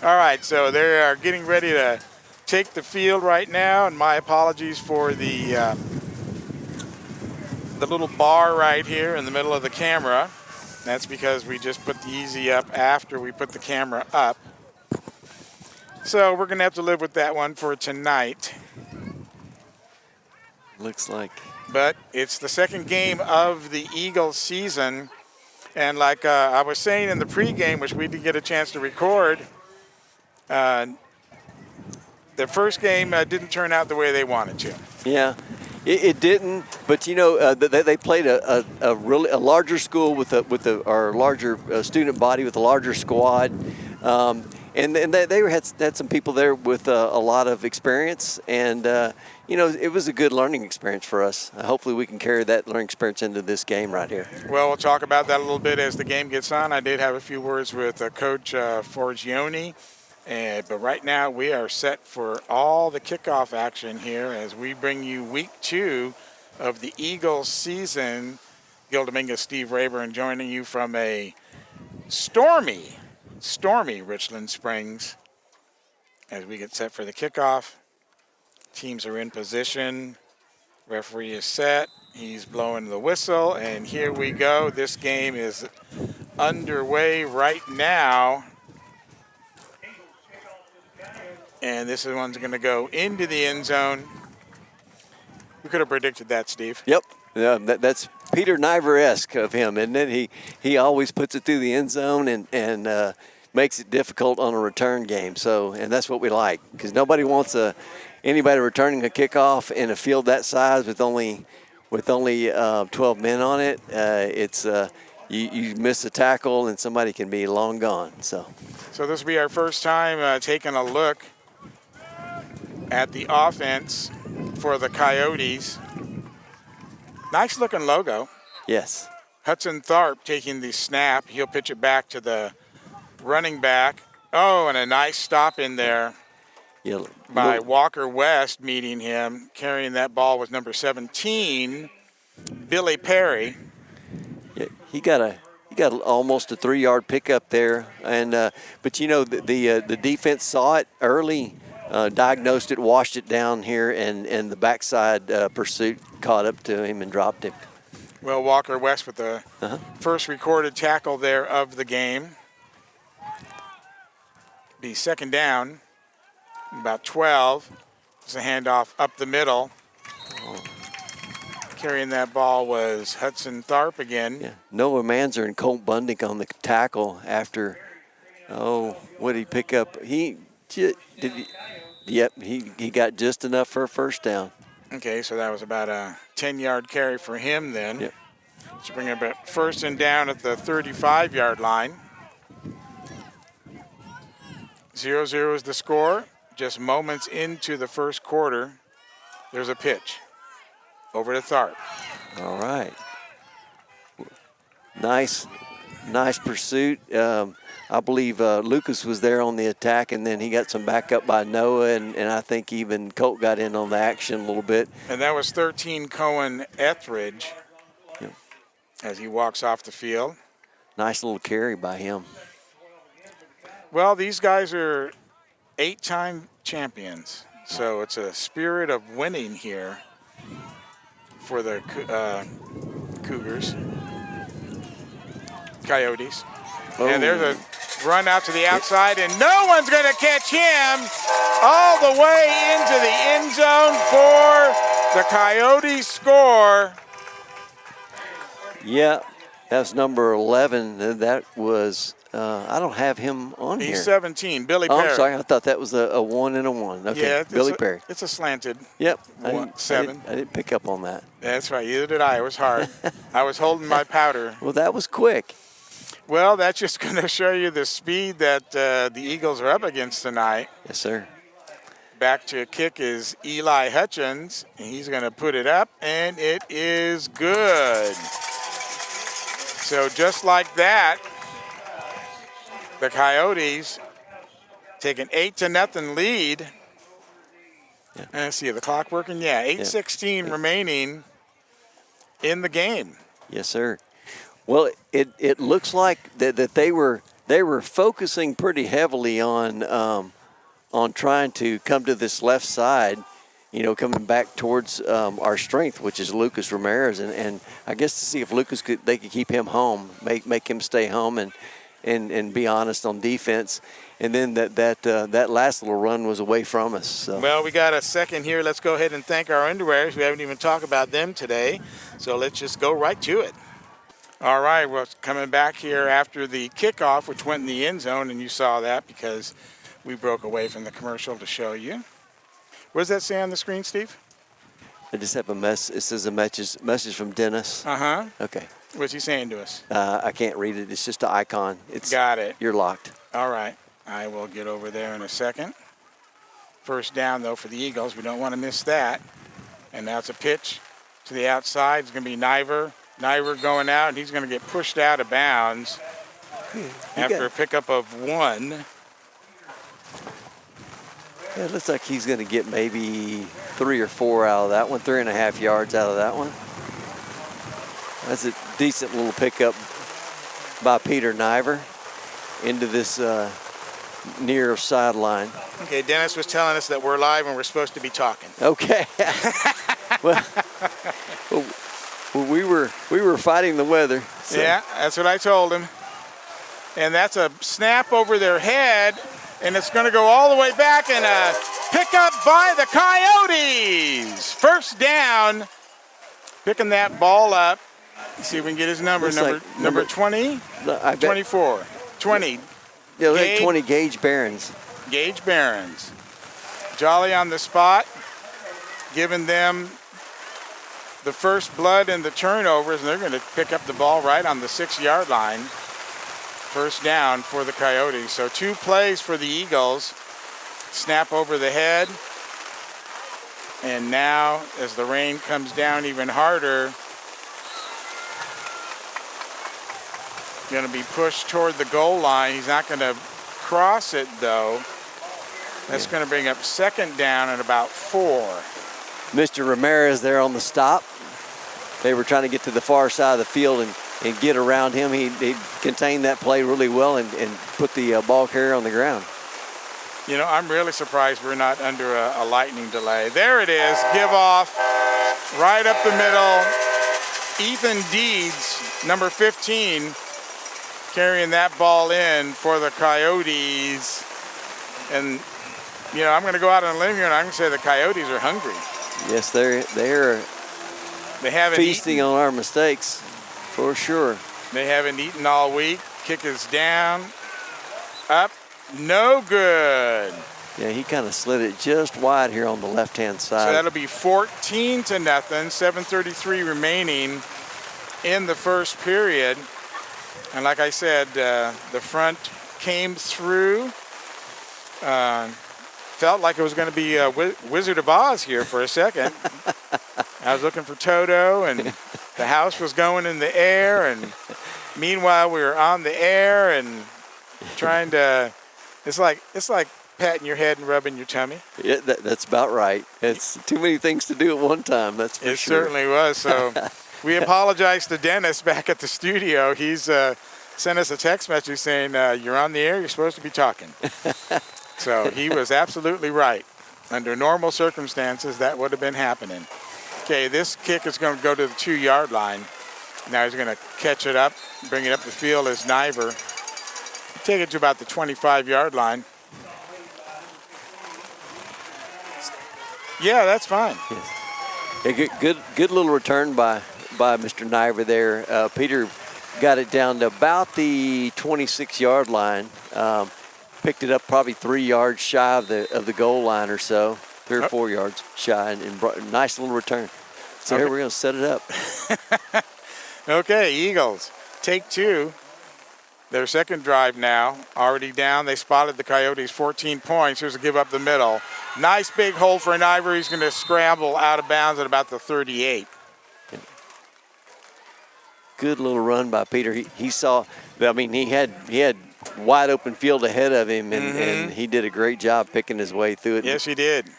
All right, so they are getting ready to take the field right now, and my apologies for the little bar right here in the middle of the camera. That's because we just put the easy up after we put the camera up. So we're going to have to live with that one for tonight. Looks like. But it's the second game of the Eagles season. And like I was saying in the pregame, which we did get a chance to record, the first game didn't turn out the way they wanted to. Yeah, it didn't. But you know, they played a really larger school with our larger student body with a larger squad, and they had some people there with a lot of experience, and you know, it was a good learning experience for us. Hopefully, we can carry that learning experience into this game right here. Well, we'll talk about that a little bit as the game gets on. I did have a few words with Coach Forgione. But right now we are set for all the kickoff action here as we bring you week 2 of the Eagles season. Gil Dominguez, Steve Rayburn joining you from a stormy Richland Springs as we get set for the kickoff. Teams are in position. Referee is set. He's blowing the whistle, and here we go. This game is underway right now. And this one's going to go into the end zone. We could have predicted that, Steve. Yep. That's Peter Niver-esque of him, isn't it? He always puts it through the end zone and makes it difficult on a return game. So, and that's what we like, because nobody wants anybody returning a kickoff in a field that size with only 12 men on it. It's you miss a tackle and somebody can be long gone. So this will be our first time taking a look at the offense for the Coyotes. Nice looking logo. Yes. Hudson Tharp taking the snap. He'll pitch it back to the running back. Oh, and a nice stop in there by Walker West meeting him. Carrying that ball was number 17, Billy Perry. Yeah, he got almost a 3-yard pickup there, and but you know the defense saw it early. Diagnosed it, washed it down here, and the backside pursuit caught up to him and dropped him. Well, Walker West with the first recorded tackle there of the game. Be second down, about 12. It's a handoff up the middle. Carrying that ball was Hudson Tharp again. Yeah. Noah Manzer and Colt Bundick on the tackle after, what did he pick up? Yep, he got just enough for a first down. Okay, so that was about a 10-yard carry for him then. Yep. So bring it back first and down at the 35-yard line. 0-0 is the score. Just moments into the first quarter, there's a pitch over to Tharp. All right. Nice pursuit. I believe Lucas was there on the attack, and then he got some backup by Noah, and I think even Colt got in on the action a little bit. And that was 13 Cohen Etheridge as he walks off the field. Nice little carry by him. Well, these guys are 8-time champions, so it's a spirit of winning here for the Coyotes. Oh. And there's a run out to the outside, and no one's going to catch him all the way into the end zone for the Coyotes score. Yeah, that's number 11. That was, I don't have him on here. He's 17, Billy Perry. Oh, I'm sorry. I thought that was a 1 and a 1. Okay, yeah, Billy Perry. It's a slanted. Yep. 7. I didn't pick up on that. That's right. Either did I. It was hard. I was holding my powder. Well, that was quick. Well, that's just going to show you the speed that the Eagles are up against tonight. Yes, sir. Back to kick is Eli Hutchins. And he's going to put it up, and it is good. So just like that, the Coyotes take an 8-0 lead. Yeah. And let's see, the clock working? Yeah, 8:16 remaining in the game. Yes, sir. Well, it looks like that they were they were focusing pretty heavily on trying to come to this left side, coming back towards our strength, which is Lucas Ramirez, and I guess to see if they could keep him home, make him stay home, and be honest on defense. And then that last little run was away from us. So. Well, we got a second here. Let's go ahead and thank our underwears. We haven't even talked about them today, so let's just go right to it. All right, well, coming back here after the kickoff, which went in the end zone, and you saw that because we broke away from the commercial to show you. What does that say on the screen, Steve? I just have it says a message from Dennis. Uh-huh. Okay. What's he saying to us? I can't read it. It's just an icon. Got it. You're locked. All right. I will get over there in a second. First down, though, for the Eagles. We don't want to miss that. And now it's a pitch to the outside. It's going to be Niver. Niver going out, and he's going to get pushed out of bounds after a pickup of 1. Yeah, it looks like he's going to get maybe 3 or 4 out of that one, 3.5 yards out of that one. That's a decent little pickup by Peter Niver into this near sideline. Okay, Dennis was telling us that we're live and we're supposed to be talking. Okay. well, we were fighting the weather. So. Yeah, that's what I told him. And that's a snap over their head, and it's going to go all the way back, and a pickup by the Coyotes. First down, picking that ball up. Let's see if we can get his number. Number 20? 24. 20. Yeah, like 20, Gage Barons. Gage Barons. Jolly on the spot, giving them the first blood and the turnovers, and they're going to pick up the ball right on the 6-yard line. First down for the Coyotes. So 2 plays for the Eagles. Snap over the head. And now, as the rain comes down even harder, going to be pushed toward the goal line. He's not going to cross it, though. That's going to bring up second down at about 4. Mr. Ramirez there on the stop. They were trying to get to the far side of the field and get around him. He contained that play really well and put the ball carrier on the ground. You know, I'm really surprised we're not under a lightning delay. There it is. Give off right up the middle. Ethan Deeds, number 15, carrying that ball in for the Coyotes. And, you know, I'm going to go out on a limb here and I'm going to say the Coyotes are hungry. Yes, they're they haven't feasting eaten. On our mistakes, for sure. They haven't eaten all week. Kick is down, up, no good. Yeah, he kind of slid it just wide here on the left-hand side. So that'll be 14-0, 7:33 remaining in the first period. And like I said, the front came through. Felt like it was going to be Wizard of Oz here for a second. I was looking for Toto, and the house was going in the air. And meanwhile, we were on the air and trying to. It's like patting your head and rubbing your tummy. Yeah, that's about right. It's too many things to do at one time. That's for sure. It certainly was. So we apologize to Dennis back at the studio. He's sent us a text message saying, "You're on the air. You're supposed to be talking." So he was absolutely right. Under normal circumstances, that would have been happening. Okay, this kick is going to go to the 2-yard line. Now he's going to catch it up, bring it up the field as Niver. Take it to about the 25-yard line. Yeah, that's fine. Yes. A good little return by Mr. Niver there. Peter got it down to about the 26-yard line. Picked it up probably 3 yards shy of the goal line or so, 3 or 4 yards shy, and brought a nice little return. So here we're going to set it up. Okay, Eagles, take 2. Their second drive now, already down. They spotted the Coyotes 14 points. Here's a give up the middle. Nice big hole for Niver. He's going to scramble out of bounds at about the 38. Good little run by Peter. He saw, I mean, he had wide open field ahead of him, and he did a great job picking his way through it. Yes, he did.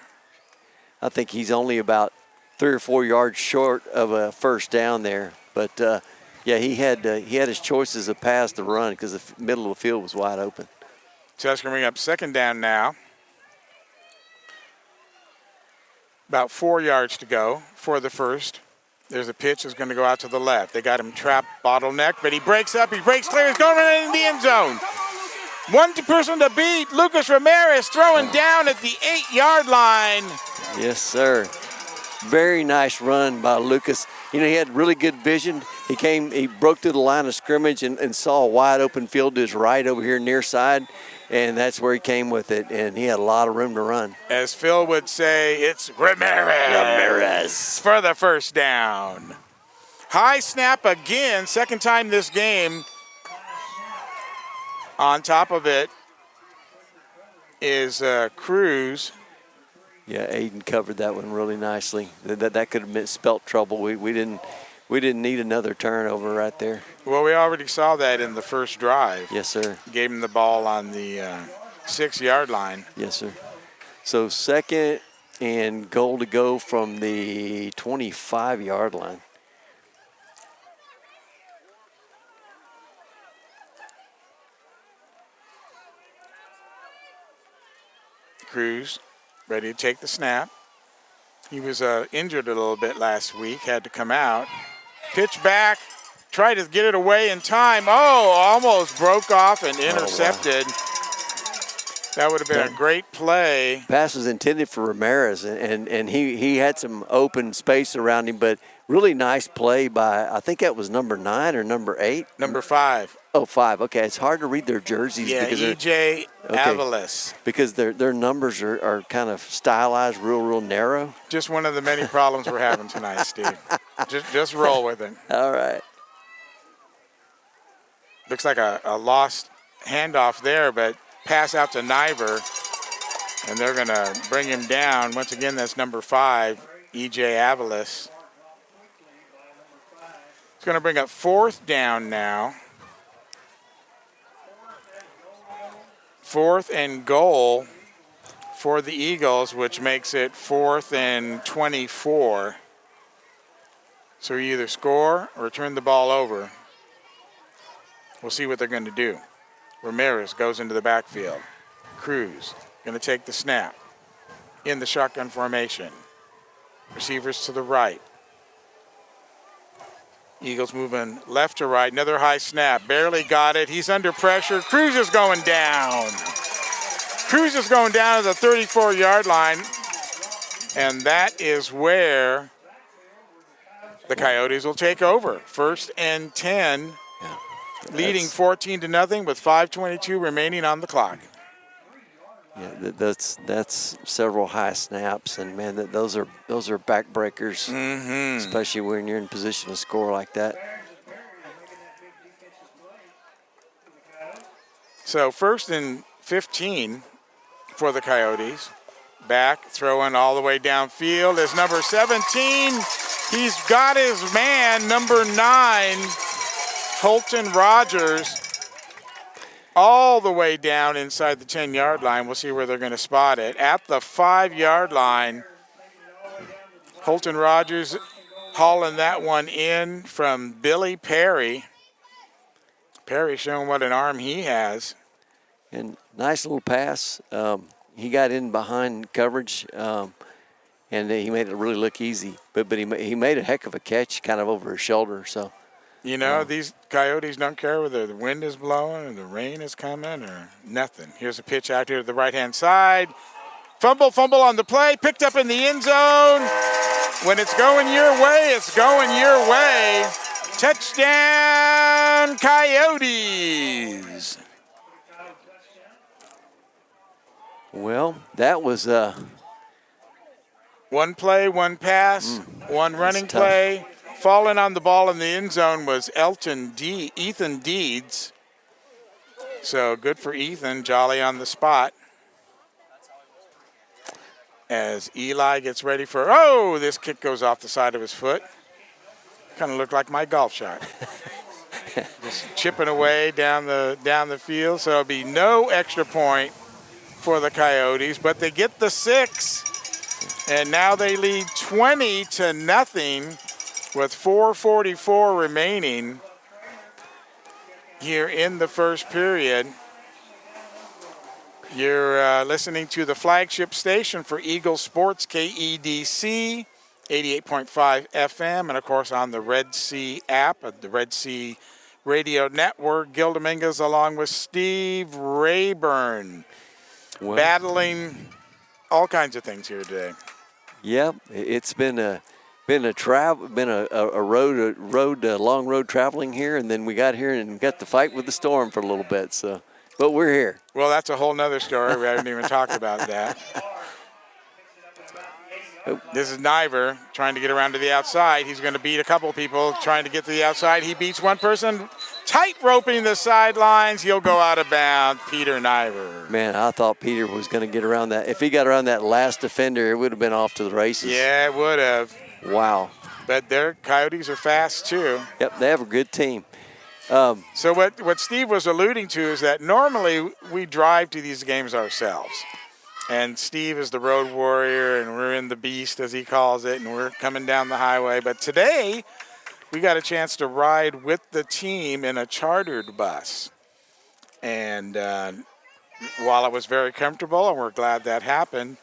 I think he's only about 3 or 4 yards short of a first down there, but Yeah, he had his choices of pass to run because the middle of the field was wide open. So that's going to bring up second down now. About 4 yards to go for the first. There's a pitch that's going to go out to the left. They got him trapped, bottleneck, but he breaks up. He breaks clear. He's going right in the end zone. One person to beat. Lucas Ramirez throwing down at the 8-yard line. Yes, sir. Very nice run by Lucas. You know, he had really good vision. He broke through the line of scrimmage and saw a wide open field to his right over here near side, and that's where he came with it, and he had a lot of room to run. As Phil would say, it's Ramirez for the first down. High snap again, second time this game. On top of it is Cruz. Yeah, Aiden covered that one really nicely. That could have spelt trouble. We didn't need another turnover right there. Well, we already saw that in the first drive. Yes, sir. Gave him the ball on the 6-yard line. Yes, sir. So second and goal to go from the 25-yard line. Cruz ready to take the snap. He was injured a little bit last week, had to come out. Pitch back, tried to get it away in time. Oh, almost broke off and intercepted. Oh, wow. That would have been a great play. Pass was intended for Ramirez, and he had some open space around him, but really nice play by, I think that was number 9 or number 8? Number 5. Oh, 5. Okay, it's hard to read their jerseys. Yeah, because E.J. Avalos. Because their numbers are kind of stylized, real narrow. Just one of the many problems we're having tonight, Steve. Just roll with it. All right. Looks like a lost handoff there, but pass out to Niver, and they're going to bring him down. Once again, that's number 5, E.J. Avalos. It's going to bring up fourth down now. 4th and goal for the Eagles, which makes it 4th and 24. So you either score or turn the ball over. We'll see what they're going to do. Ramirez goes into the backfield. Cruz going to take the snap in the shotgun formation. Receivers to the right. Eagles moving left to right. Another high snap. Barely got it. He's under pressure. Cruz is going down. Cruz is going down to the 34-yard line. And that is where the Coyotes will take over. 1st and 10. Yeah, leading 14-0 with 5:22 remaining on the clock. Yeah, that's several high snaps, and man, those are backbreakers, especially when you're in position to score like that. So 1st and 15 for the Coyotes. Back, throwing all the way downfield is number 17. He's got his man, number 9, Holton Rogers, all the way down inside the 10-yard line. We'll see where they're going to spot it. At the 5-yard line, Holton Rogers hauling that one in from Billy Perry. Perry showing what an arm he has. And nice little pass. He got in behind coverage, and he made it really look easy. But he made a heck of a catch kind of over his shoulder. So, you know, these Coyotes don't care whether the wind is blowing or the rain is coming or nothing. Here's a pitch out here to the right-hand side. Fumble on the play. Picked up in the end zone. When it's going your way, it's going your way. Touchdown, Coyotes. Well, that was one play, one pass, one running play. Falling on the ball in the end zone was Ethan Deeds. So good for Ethan, jolly on the spot. As Eli gets ready for, this kick goes off the side of his foot. Kind of looked like my golf shot. Just chipping away down the field. So it'll be no extra point for the Coyotes, but they get the 6, and now they lead 20-0 with 4:44 remaining. here in the first period. You're listening to the flagship station for Eagle Sports, KEDC, 88.5 FM, and of course on the Red Sea app of the Red Sea Radio Network. Gil Dominguez along with Steve Rayburn, battling all kinds of things here today. Yep, it's been a long road traveling here, and then we got here and got to fight with the storm for a little bit. So, but we're here. Well, that's a whole nother story. We haven't even talked about that. This is Niver trying to get around to the outside. He's going to beat a couple people trying to get to the outside. He beats one person, tight roping the sidelines. He'll go out of bounds. Peter Niver. Man, I thought Peter was going to get around that. If he got around that last defender, it would have been off to the races. Yeah, it would have. Wow. But their Coyotes are fast too. Yep, they have a good team. So what Steve was alluding to is that normally we drive to these games ourselves. And Steve is the road warrior, and we're in the beast, as he calls it, and we're coming down the highway. But today, we got a chance to ride with the team in a chartered bus. And while it was very comfortable, and we're glad that happened,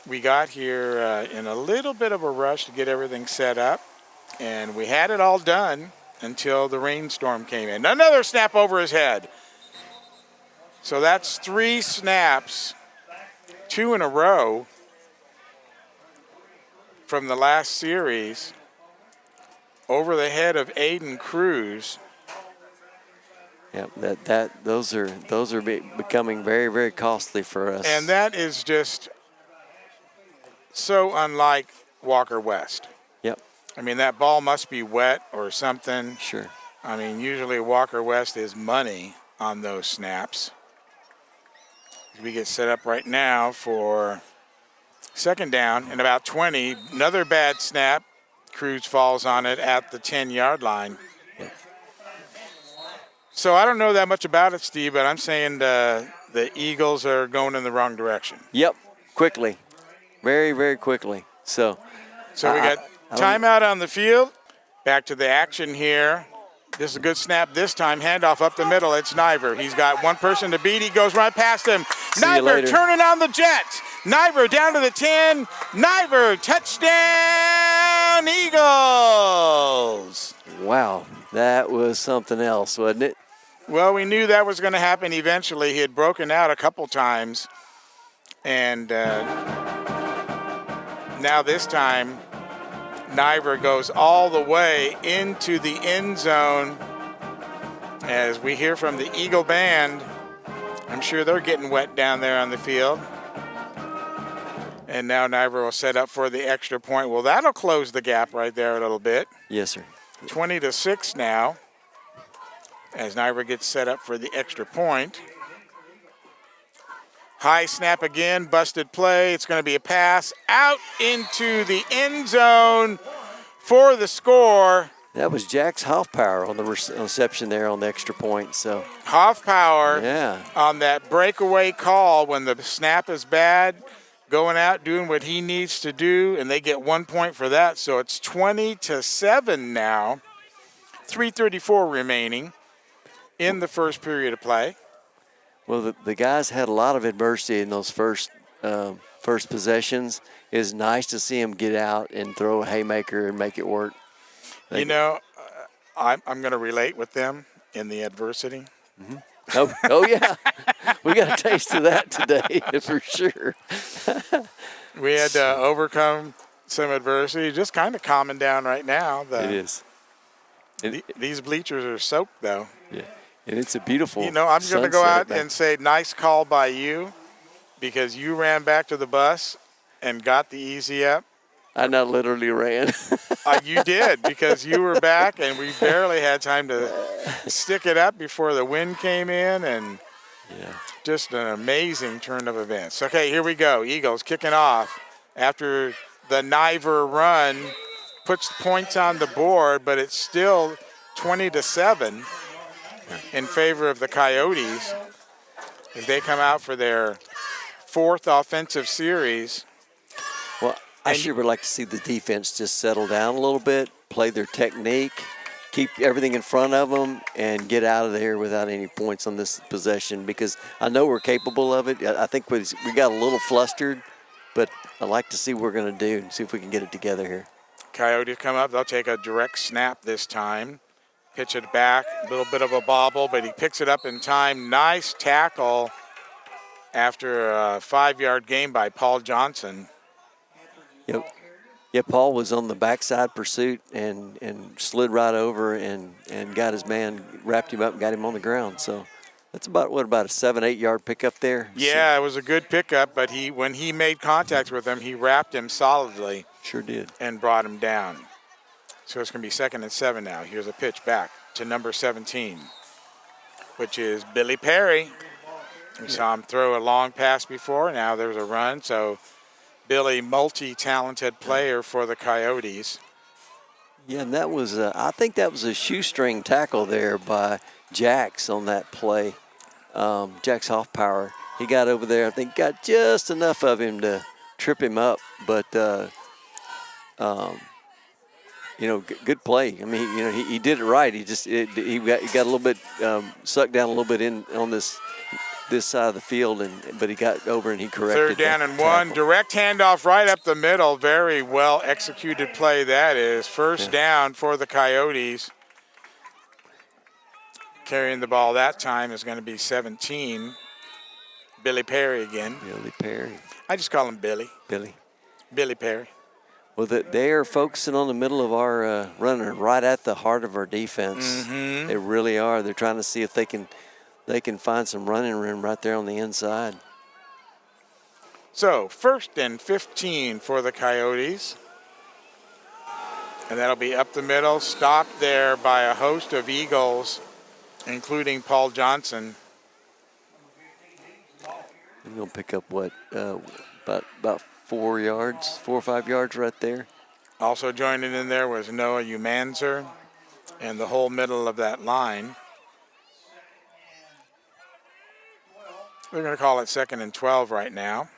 we got here in a little bit of a rush to get everything set up. And we had it all done until the rainstorm came in. Another snap over his head. So that's 3 snaps. 2 in a row from the last series over the head of Aiden Cruz. Yeah, those are becoming very, very costly for us. And that is just so unlike Walker West. Yep. I mean, that ball must be wet or something. Sure. I mean, usually Walker West is money on those snaps. We get set up right now for second down and about 20. Another bad snap. Cruz falls on it at the 10-yard line. So I don't know that much about it, Steve, but I'm saying the Eagles are going in the wrong direction. Yep, quickly. Very, very quickly. So we got timeout on the field. Back to the action here. This is a good snap this time. Handoff up the middle. It's Niver. He's got one person to beat. He goes right past him. Niver turning on the Jets. Niver down to the 10. Niver, touchdown, Eagles. Wow, that was something else, wasn't it? Well, we knew that was going to happen eventually. He had broken out a couple times. And now this time, Niver goes all the way into the end zone. As we hear from the Eagle Band, I'm sure they're getting wet down there on the field. And now Niver will set up for the extra point. Well, that'll close the gap right there a little bit. Yes, sir. 20-6 now, as Niver gets set up for the extra point. High snap again, busted play. It's going to be a pass out into the end zone for the score. That was Jack's Hoffpower on the reception there on the extra point. So Hoffpower on that breakaway call when the snap is bad, going out doing what he needs to do, and they get 1 point for that. So it's 20-7 now. 3:34 remaining in the first period of play. Well, the guys had a lot of adversity in those first possessions. It's nice to see them get out and throw a haymaker and make it work. You know, I'm going to relate with them in the adversity. Mm-hmm. Oh yeah, we got a taste of that today for sure. We had to overcome some adversity. Just kind of calming down right now. It is. These bleachers are soaked, though. Yeah. And it's a beautiful I'm going to go out and say nice call by you, because you ran back to the bus and got the easy up. I not literally ran. You did, because you were back and we barely had time to stick it up before the wind came in, and just an amazing turn of events. Okay, here we go. Eagles kicking off after the Niver run puts points on the board, but it's still 20-7. In favor of the Coyotes as they come out for their 4th offensive series. Well, I sure would like to see the defense just settle down a little bit, play their technique, keep everything in front of them and get out of there without any points on this possession, because I know we're capable of it. I think we got a little flustered, but I like to see what we're going to do and see if we can get it together here. Coyotes come up. They'll take a direct snap this time. Pitch it back. A little bit of a bobble, but he picks it up in time. Nice tackle after a 5-yard gain by Paul Johnson. Yep. Yeah, Paul was on the backside pursuit and slid right over and got his man, wrapped him up and got him on the ground. So that's about a 7-8 yard pickup there. Yeah, it was a good pickup, but when he made contact with him, he wrapped him solidly. Sure did. And brought him down. So it's going to be 2nd and 7 now. Here's a pitch back to number 17, which is Billy Perry. We saw him throw a long pass before. Now there's a run. So Billy, multi-talented player for the Coyotes. Yeah, and that was, I think that was a shoestring tackle there by Jax on that play. Jax Hoffpower. He got over there, I think got just enough of him to trip him up, but good play. I mean, he did it right. He just he got a little bit sucked down a little bit in on this side of the field, but he got over and he corrected. 3rd down and 1. Direct handoff right up the middle. Very well executed play that is. First down for the Coyotes. Carrying the ball that time is going to be 17. Billy Perry again. Billy Perry. I just call him Billy. Billy Perry. Well, they are focusing on the middle of our runner, right at the heart of our defense. Mm-hmm. They really are. They're trying to see if they can find some running room right there on the inside. So 1st and 15 for the Coyotes. And that'll be up the middle, stopped there by a host of Eagles, including Paul Johnson. I'm going to pick up about 4 or 5 yards right there. Also joining in there was Noah Umanzer and the whole middle of that line. They're going to call it 2nd and 12 right now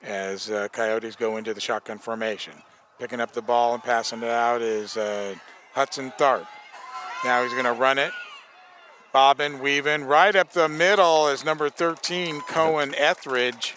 as Coyotes go into the shotgun formation. Picking up the ball and passing it out is Hudson Tharp. Now he's going to run it. Bobbing, weaving. Right up the middle is number 13, Cohen Etheridge.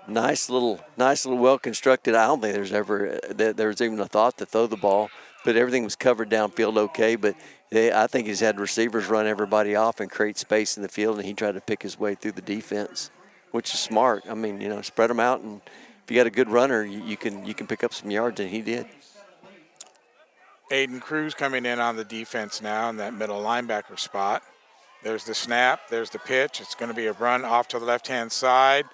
Nice little well-constructed. I don't think there's even a thought to throw the ball, but everything was covered downfield okay. But I think he's had receivers run everybody off and create space in the field, and he tried to pick his way through the defense, which is smart. I mean, spread them out, and if you got a good runner, you can pick up some yards, and he did. Aiden Cruz coming in on the defense now in that middle linebacker spot. There's the snap. There's the pitch. It's going to be a run off to the left-hand side.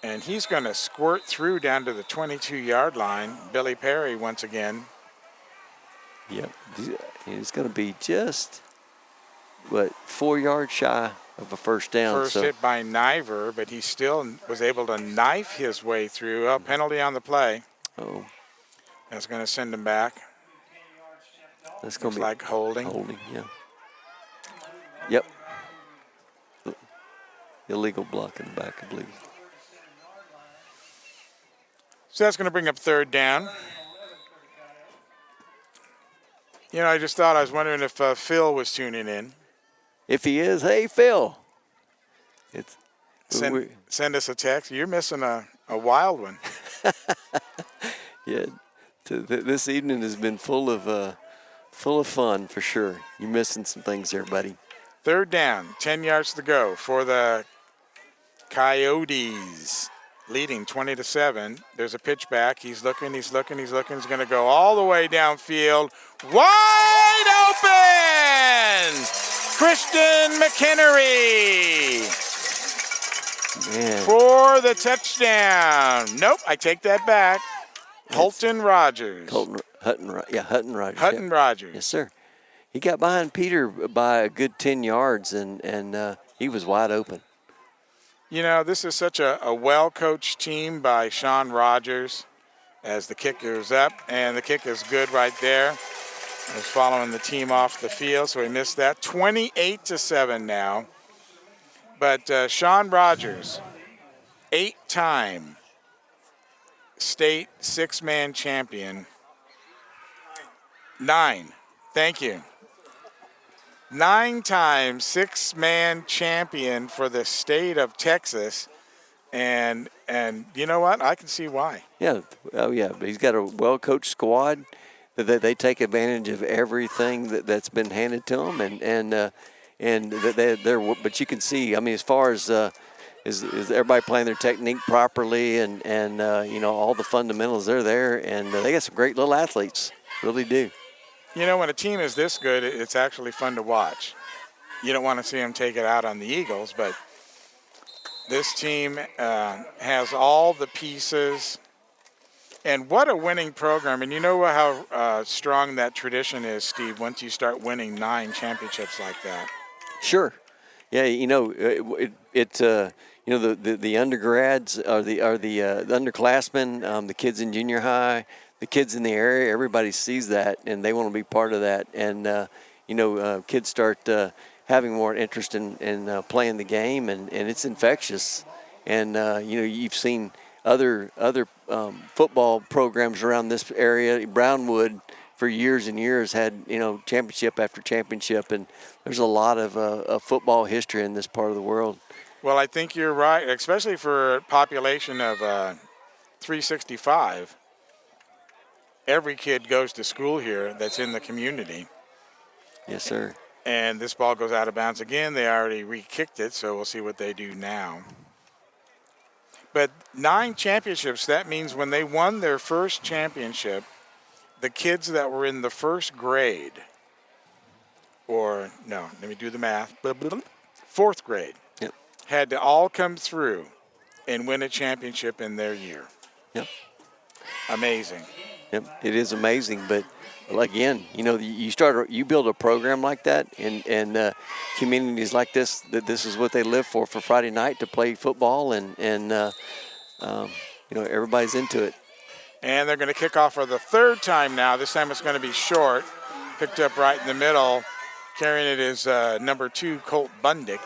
And he's going to squirt through down to the 22-yard line. Billy Perry once again. Yep. He's going to be just, 4 yards shy of a first down. First hit by Niver, but he still was able to knife his way through. Oh, penalty on the play. Oh. That's going to send him back. That's going to be like holding. Holding, yeah. Yep. Illegal block in the back, I believe. So that's going to bring up 3rd down. I just thought, I was wondering if Phil was tuning in. If he is, hey, Phil. Send us a text. You're missing a wild one. Yeah. This evening has been full of fun for sure. You're missing some things there, buddy. 3rd down, 10 yards to go for the Coyotes, leading 20-7. There's a pitch back. He's looking. He's going to go all the way downfield. Wide open! Christian McHenry for the touchdown. Nope, I take that back. Hutton Rogers. Hutton Rogers. Hutton Rogers. Yes, sir. He got behind Peter by a good 10 yards, and he was wide open. This is such a well-coached team by Sean Rogers as the kick goes up, and the kick is good right there. I was following the team off the field, so he missed that. 28-7 now. But Sean Rogers, 8-time state 6-man champion, 9. Thank you. 9-time six-man champion for the state of Texas. And you know what? I can see why. Yeah. Oh, yeah. But he's got a well-coached squad. They take advantage of everything that's been handed to them, and they're. But you can see. I mean, as far as is everybody playing their technique properly, and all the fundamentals are there, and they got some great little athletes. Really do. You know, when a team is this good, it's actually fun to watch. You don't want to see them take it out on the Eagles, but this team has all the pieces. And what a winning program. And you know how strong that tradition is, Steve, once you start winning 9 championships like that. Sure. Yeah, the undergrads or the underclassmen, the kids in junior high, the kids in the area, everybody sees that and they want to be part of that. And, kids start having more interest in playing the game, and it's infectious. And, you've seen other football programs around this area. Brownwood for years and years had championship after championship, and there's a lot of football history in this part of the world. Well, I think you're right, especially for a population of 365. Every kid goes to school here that's in the community. Yes, sir. And this ball goes out of bounds again. They already re-kicked it, so we'll see what they do now. But 9 championships, that means when they won their first championship, the kids that were in the first grade, or no, let me do the math, 4th grade, yep, had to all come through and win a championship in their year. Yep. Amazing. Yep, it is amazing, but again, you build a program like that, and communities like this, that this is what they live for Friday night, to play football, and everybody's into it. And they're going to kick off for the 3rd time now. This time it's going to be short, picked up right in the middle. Carrying it is number 2, Colt Bundick.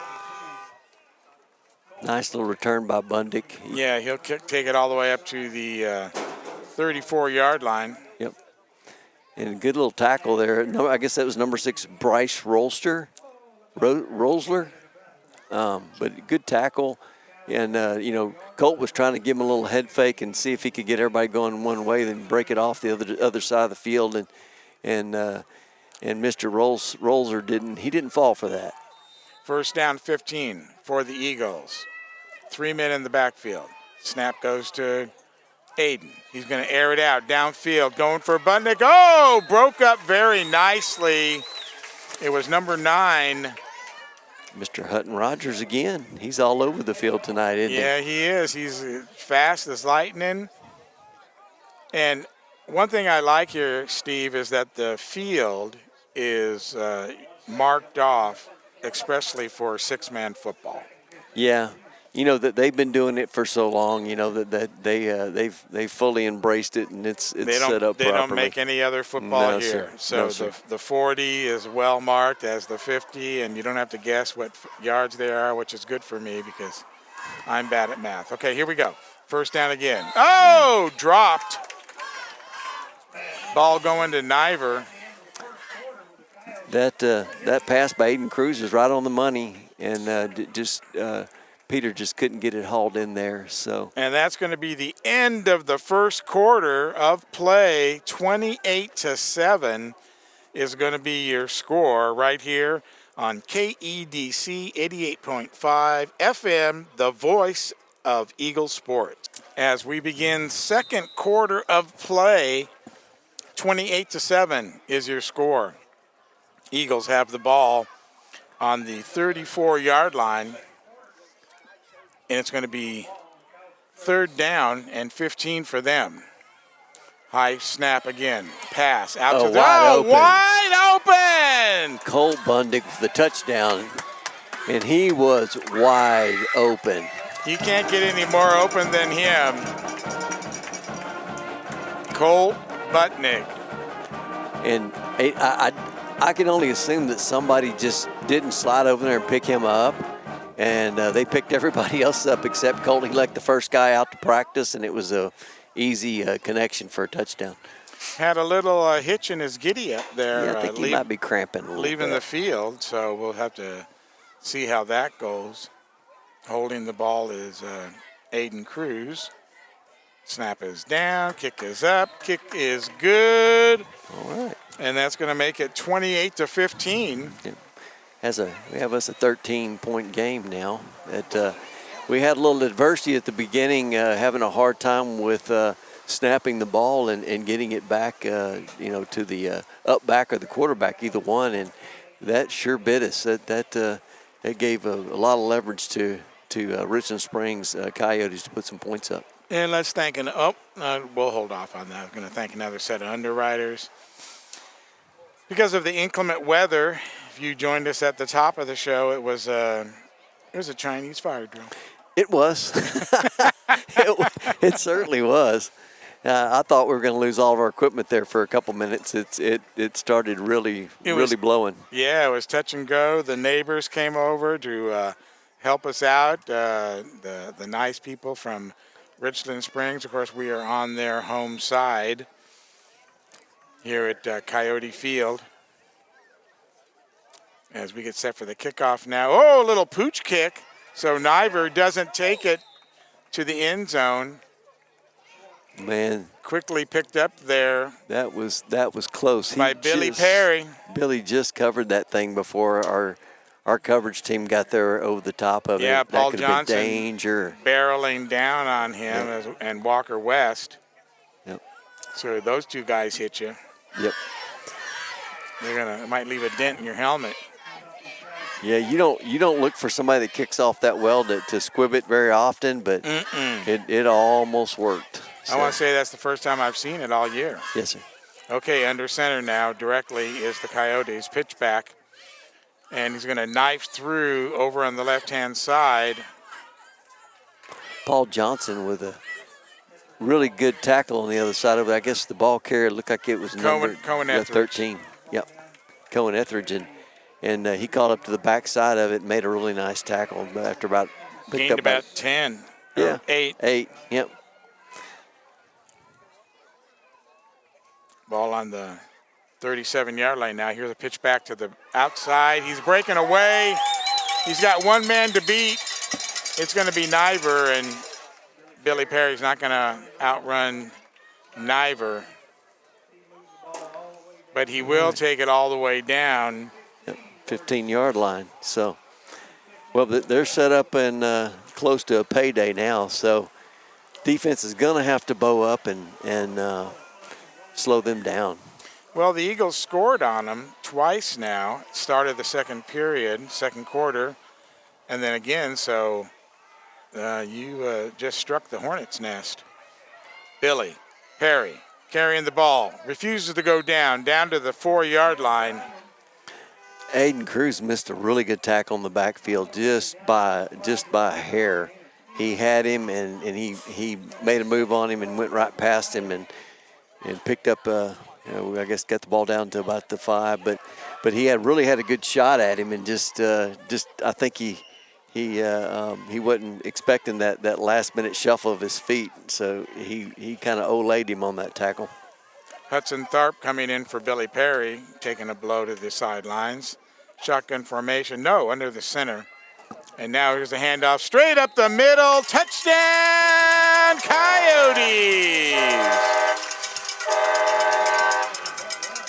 Nice little return by Bundick. Yeah, he'll take it all the way up to the 34-yard line. Yep. And a good little tackle there. No, I guess that was number 6, Bryce Rolsler. But good tackle. And, Colt was trying to give him a little head fake and see if he could get everybody going one way, then break it off the other side of the field. And Mr. Rolser didn't fall for that. First down 15 for the Eagles. 3 men in the backfield. Snap goes to Aiden. He's going to air it out downfield, going for Bundick. Oh, broke up very nicely. It was number 9. Mr. Hutton Rogers again. He's all over the field tonight, isn't he? Yeah, he is. He's fast as lightning. And one thing I like here, Steve, is that the field is marked off expressly for 6-man football. Yeah. That they've been doing it for so long. That they've fully embraced it, and it's set up properly. They don't make any other football here. Sir. So the 40 is well marked as the 50, and you don't have to guess what yards they are, which is good for me because I'm bad at math. Okay, here we go. First down again. Oh, dropped. Ball going to Niver. That pass by Aiden Cruz is right on the money, and Peter just couldn't get it hauled in there. So. And that's going to be the end of the first quarter of play. 28-7 is going to be your score right here on KEDC 88.5 FM, the voice of Eagle Sports. As we begin second quarter of play, 28-7 is your score. Eagles have the ball on the 34-yard line. And it's going to be 3rd down and 15 for them. High snap again. Pass out to the wide open. Cole Bundick for the touchdown. And he was wide open. You can't get any more open than him. Cole Bundick. And I can only assume that somebody just didn't slide over there and pick him up. And they picked everybody else up except Colt. He let the first guy out to practice, and it was a easy connection for a touchdown. had a little hitch in his giddy up there. Yeah, I think he might be cramping a little leaving bit. the field, so we'll have to see how that goes. Holding the ball is Aiden Cruz. Snap is down, kick is up, kick is good. All right. And that's going to make it 28-15. Yeah. We have us a 13-point game now. We had a little adversity at the beginning, having a hard time with snapping the ball and getting it back, to the up back or the quarterback, either one, and that sure bit us. That gave a lot of leverage to Richland Springs Coyotes to put some points up. And let's thank we'll hold off on that. I'm going to thank another set of underwriters. Because of the inclement weather, if you joined us at the top of the show, it was a Chinese fire drill. It was. It certainly was. I thought we were going to lose all of our equipment there for a couple minutes. It started really blowing. Yeah, it was touch and go. The neighbors came over to help us out. The nice people from Richland Springs. Of course, we are on their home side here at Coyote Field. As we get set for the kickoff now. Oh, a little pooch kick. So Niver doesn't take it to the end zone. Man, quickly picked up there. That was close. By Billy Perry. Billy just covered that thing before our coverage team got there over the top of it. Yeah, Paul that could have been Johnson danger. barreling down on him and Walker West. Yep. So those two guys hit you. Yep. It might leave a dent in your helmet. Yeah, you don't look for somebody that kicks off that well to squib it very often, but it almost worked. So. I want to say that's the first time I've seen it all year. Yes, sir. Okay, under center now directly is the Coyotes. Pitch back. And he's going to knife through over on the left-hand side. Paul Johnson with a really good tackle on the other side of it. I guess the ball carrier looked like it was numbered Cohen Etheridge. 13. Yep, Cohen Etheridge. And he caught up to the backside of it and made a really nice tackle. But after gained about 10. Yeah, 8. 8, yep. Ball on the 37-yard line now. Here's a pitch back to the outside. He's breaking away. He's got one man to beat. It's going to be Niver, and Billy Perry's not going to outrun Niver. But he will take it all the way down. 15-yard line. So, well, they're set up and close to a payday now. So, defense is going to have to bow up and slow them down. Well, the Eagles scored on them twice now. Started the second quarter, and then again. So, you just struck the hornet's nest. Billy Perry carrying the ball, refuses to go down to the 4-yard line. Aiden Cruz missed a really good tackle in the backfield just by a hair. He had him and he made a move on him and went right past him and picked up I guess got the ball down to about the 5, but he really had a good shot at him and just I think he wasn't expecting that last minute shuffle of his feet, so he kind of olayed him on that tackle. Hudson Tharp coming in for Billy Perry, taking a blow to the sidelines. Shotgun formation, under the center. And now here's the handoff straight up the middle. Touchdown, Coyotes!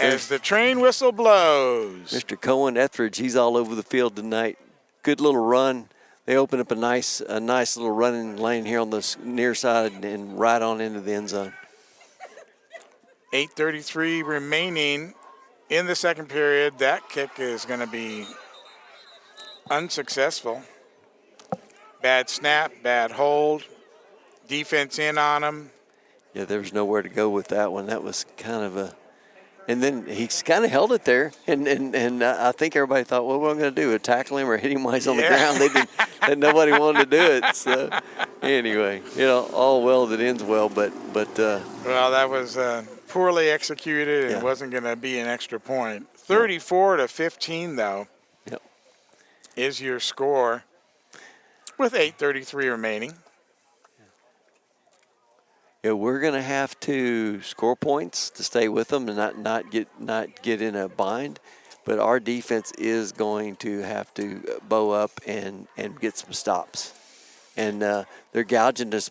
As the train whistle blows. Mr. Cohen Etheridge, he's all over the field tonight. Good little run. They open up a nice little running lane here on the near side and right on into the end zone. 8:33 remaining in the second period. That kick is going to be unsuccessful. Bad snap, bad hold. Defense in on him. Yeah, there was nowhere to go with that one. That was kind of a – and then he's kind of held it there. And I think everybody thought, well, what am I going to do, tackle him or hit him while he's on the ground? And nobody wanted to do it. So, anyway, all well that ends well. But well, that was poorly executed and wasn't going to be an extra point. 34-15, though, is your score with 8:33 remaining. Yeah, we're going to have to score points to stay with them and not get in a bind. But our defense is going to have to bow up and get some stops. And they're gouging us,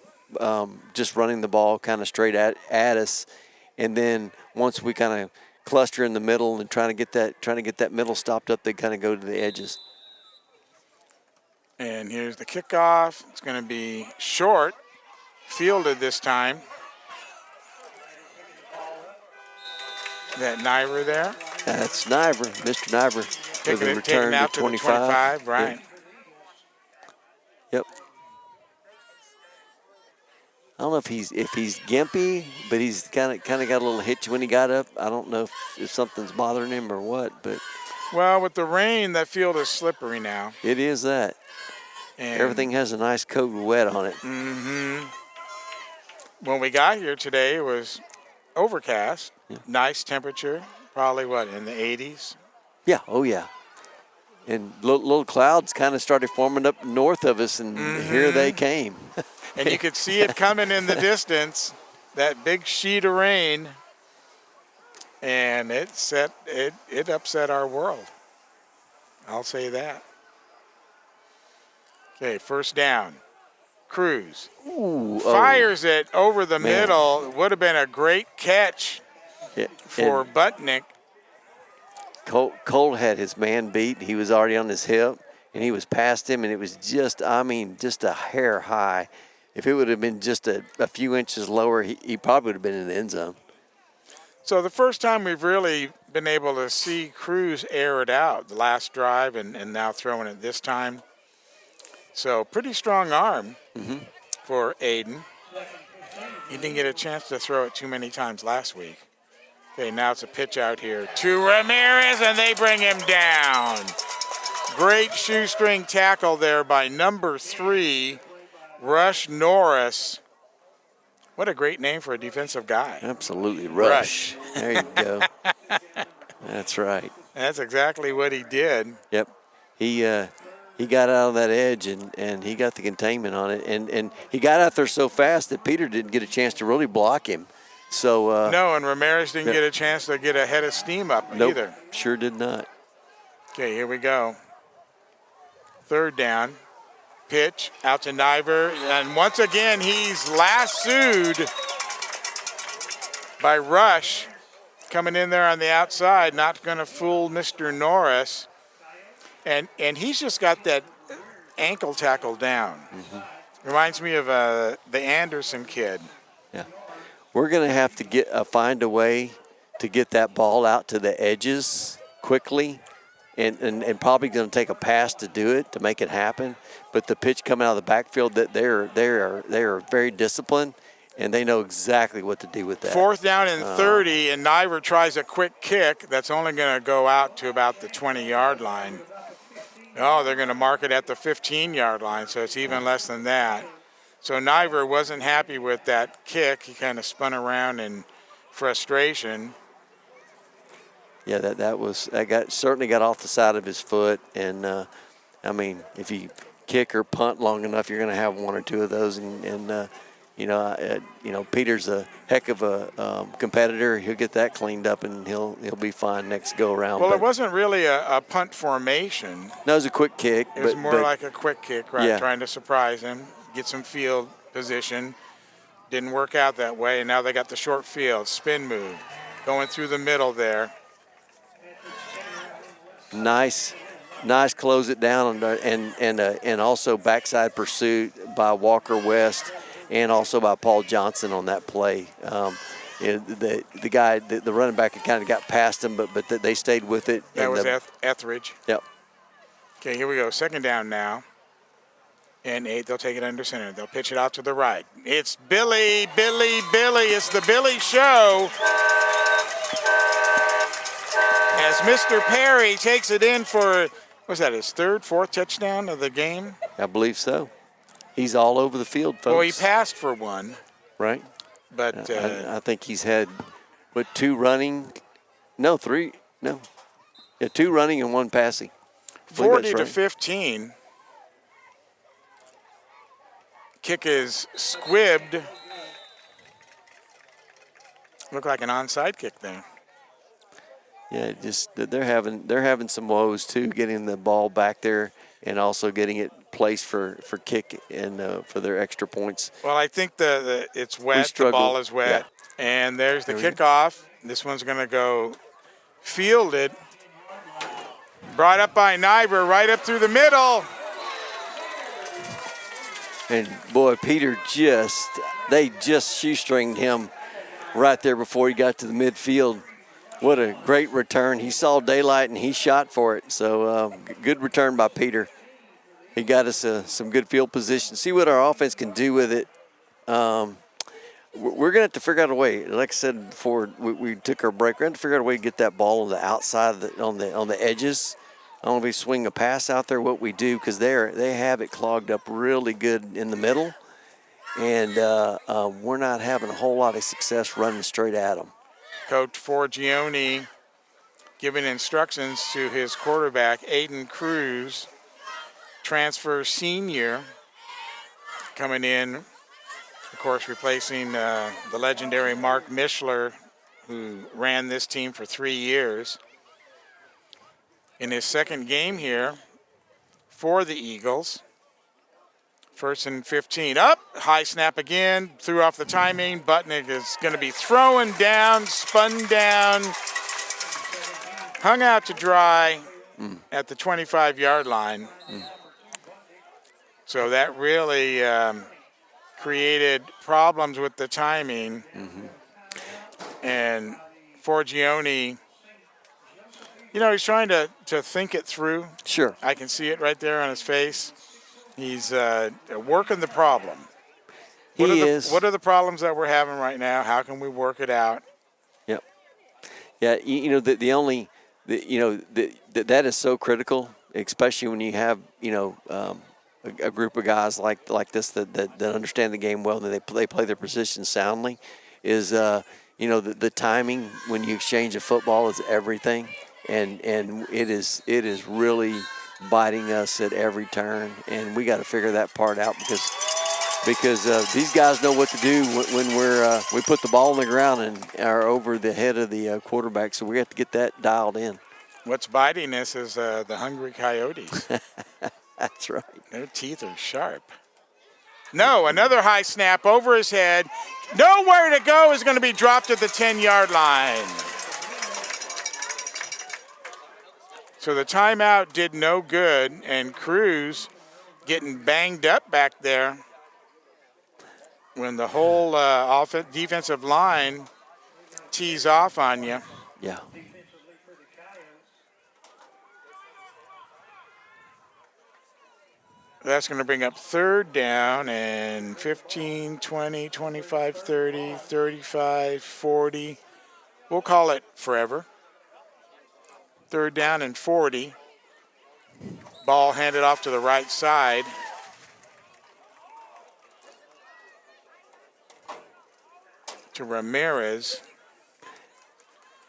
just running the ball kind of straight at us. And then once we kind of cluster in the middle and trying to get that middle stopped up, they kind of go to the edges. And here's the kickoff. It's going to be short, fielded this time. That Niver there. That's Niver, Mr. Niver, with a return out to 25. Right. Yep. I don't know if he's gimpy, but he's kind of got a little hitch when he got up. I don't know if something's bothering him or what, but well, with the rain, that field is slippery now. It is that. And everything has a nice coat of wet on it. Mm-hmm. When we got here today, it was overcast. Yeah. Nice temperature, probably in the 80s? Yeah, oh yeah. And little clouds kind of started forming up north of us, and here they came. And you could see it coming in the distance, that big sheet of rain, and it upset our world. I'll say that. Okay, first down. Cruz fires it over the middle. Would have been a great catch for Butnick. Cole had his man beat. He was already on his hip, and he was past him, and it was just a hair high. If it would have been just a few inches lower, he probably would have been in the end zone. So the first time we've really been able to see Cruz air it out, the last drive and now throwing it this time. So pretty strong arm for Aiden. He didn't get a chance to throw it too many times last week. Okay, now it's a pitch out here to Ramirez, and they bring him down. Great shoestring tackle there by number 3, Rush Norris. What a great name for a defensive guy. Absolutely, Rush. There you go. That's right. That's exactly what he did. Yep. He got out of that edge, and he got the containment on it. And he got out there so fast that Peter didn't get a chance to really block him. So no, and Ramirez didn't get a chance to get a head of steam up either. Sure did not. Okay, here we go. Third down. Pitch out to Niver, and once again he's lassoed by Rush coming in there on the outside. Not going to fool Mr. Norris, and he's just got that ankle tackle down. Reminds me of the Anderson kid. Yeah, we're going to have to find a way to get that ball out to the edges quickly. And probably going to take a pass to do it, to make it happen. But the pitch coming out of the backfield, that they are very disciplined, and they know exactly what to do with that. Fourth down and 30, and Niver tries a quick kick that's only going to go out to about the 20-yard line. Oh, they're going to mark it at the 15-yard line, so it's even less than that. So Niver wasn't happy with that kick. He kind of spun around in frustration. Yeah, that certainly got off the side of his foot, and if you kick or punt long enough, you're going to have one or two of those. And Peter's a heck of a competitor. He'll get that cleaned up, and he'll be fine next go around. Well, it wasn't really a punt formation. No, it was a quick kick. It was more like a quick kick, right? Yeah. Trying to surprise him, get some field position. Didn't work out that way, and now they got the short field spin move going through the middle there. Nice close it down, and also backside pursuit by Walker West, and also by Paul Johnson on that play. The guy, the running back, kind of got past him, but they stayed with it. That was Etheridge. Yep. Okay, here we go. Second down now. And 8, they'll take it under center. They'll pitch it out to the right. It's Billy. It's the Billy Show. As Mr. Perry takes it in for, was that his third, fourth touchdown of the game? I believe so. He's all over the field, folks. Well, he passed for one. Right. But I think he's had, 2 running? No, 3. No. Yeah, 2 running and 1 passing. 40 to 15. Kick is squibbed. Looked like an onside kick there. Yeah, just they're having some woes too, getting the ball back there and also getting it placed for kick and for their extra points. Well, I think it's wet. The struggled. ball is wet. Yeah. And there's the There we go. kickoff. This one's going to go fielded. Brought up by Niver, right up through the middle. And boy, Peter they just shoestringed him right there before he got to the midfield. What a great return. He saw daylight and he shot for it. So good return by Peter. He got us some good field position. See what our offense can do with it. We're going to have to figure out a way. Like I said before we took our break, we're going to have to figure out a way to get that ball on the outside, on the edges. I don't know if we swing a pass out there, what we do, because they have it clogged up really good in the middle. And we're not having a whole lot of success running straight at them. Coach Forgione giving instructions to his quarterback, Aiden Cruz, transfer senior, coming in, of course, replacing the legendary Mark Mishler, who ran this team for 3 years. In his second game here for the Eagles. 1st and 15. Up, high snap again, threw off the timing. Butnick is going to be thrown down, spun down, hung out to dry at the 25-yard line. So that really created problems with the timing. And Forgione, he's trying to think it through. Sure. I can see it right there on his face. He's working the problem. What are the problems that we're having right now? How can we work it out? Yep. Yeah, that is so critical, especially when you have, a group of guys like this that understand the game well and they play their position soundly, is the timing when you exchange a football is everything, and it is really biting us at every turn, and we got to figure that part out because these guys know what to do when we put the ball on the ground and are over the head of the quarterback. So we have to get that dialed in. What's biting us is the hungry Coyotes. That's right. Their teeth are sharp. No, another high snap over his head. Nowhere to go is going to be dropped at the 10-yard line. So the timeout did no good, and Cruz getting banged up back there when the whole defensive line tees off on you. Yeah. That's going to bring up 3rd down and 15, 20, 25, 30, 35, 40. We'll call it forever. 3rd down and 40. Ball handed off to the right side. To Ramirez.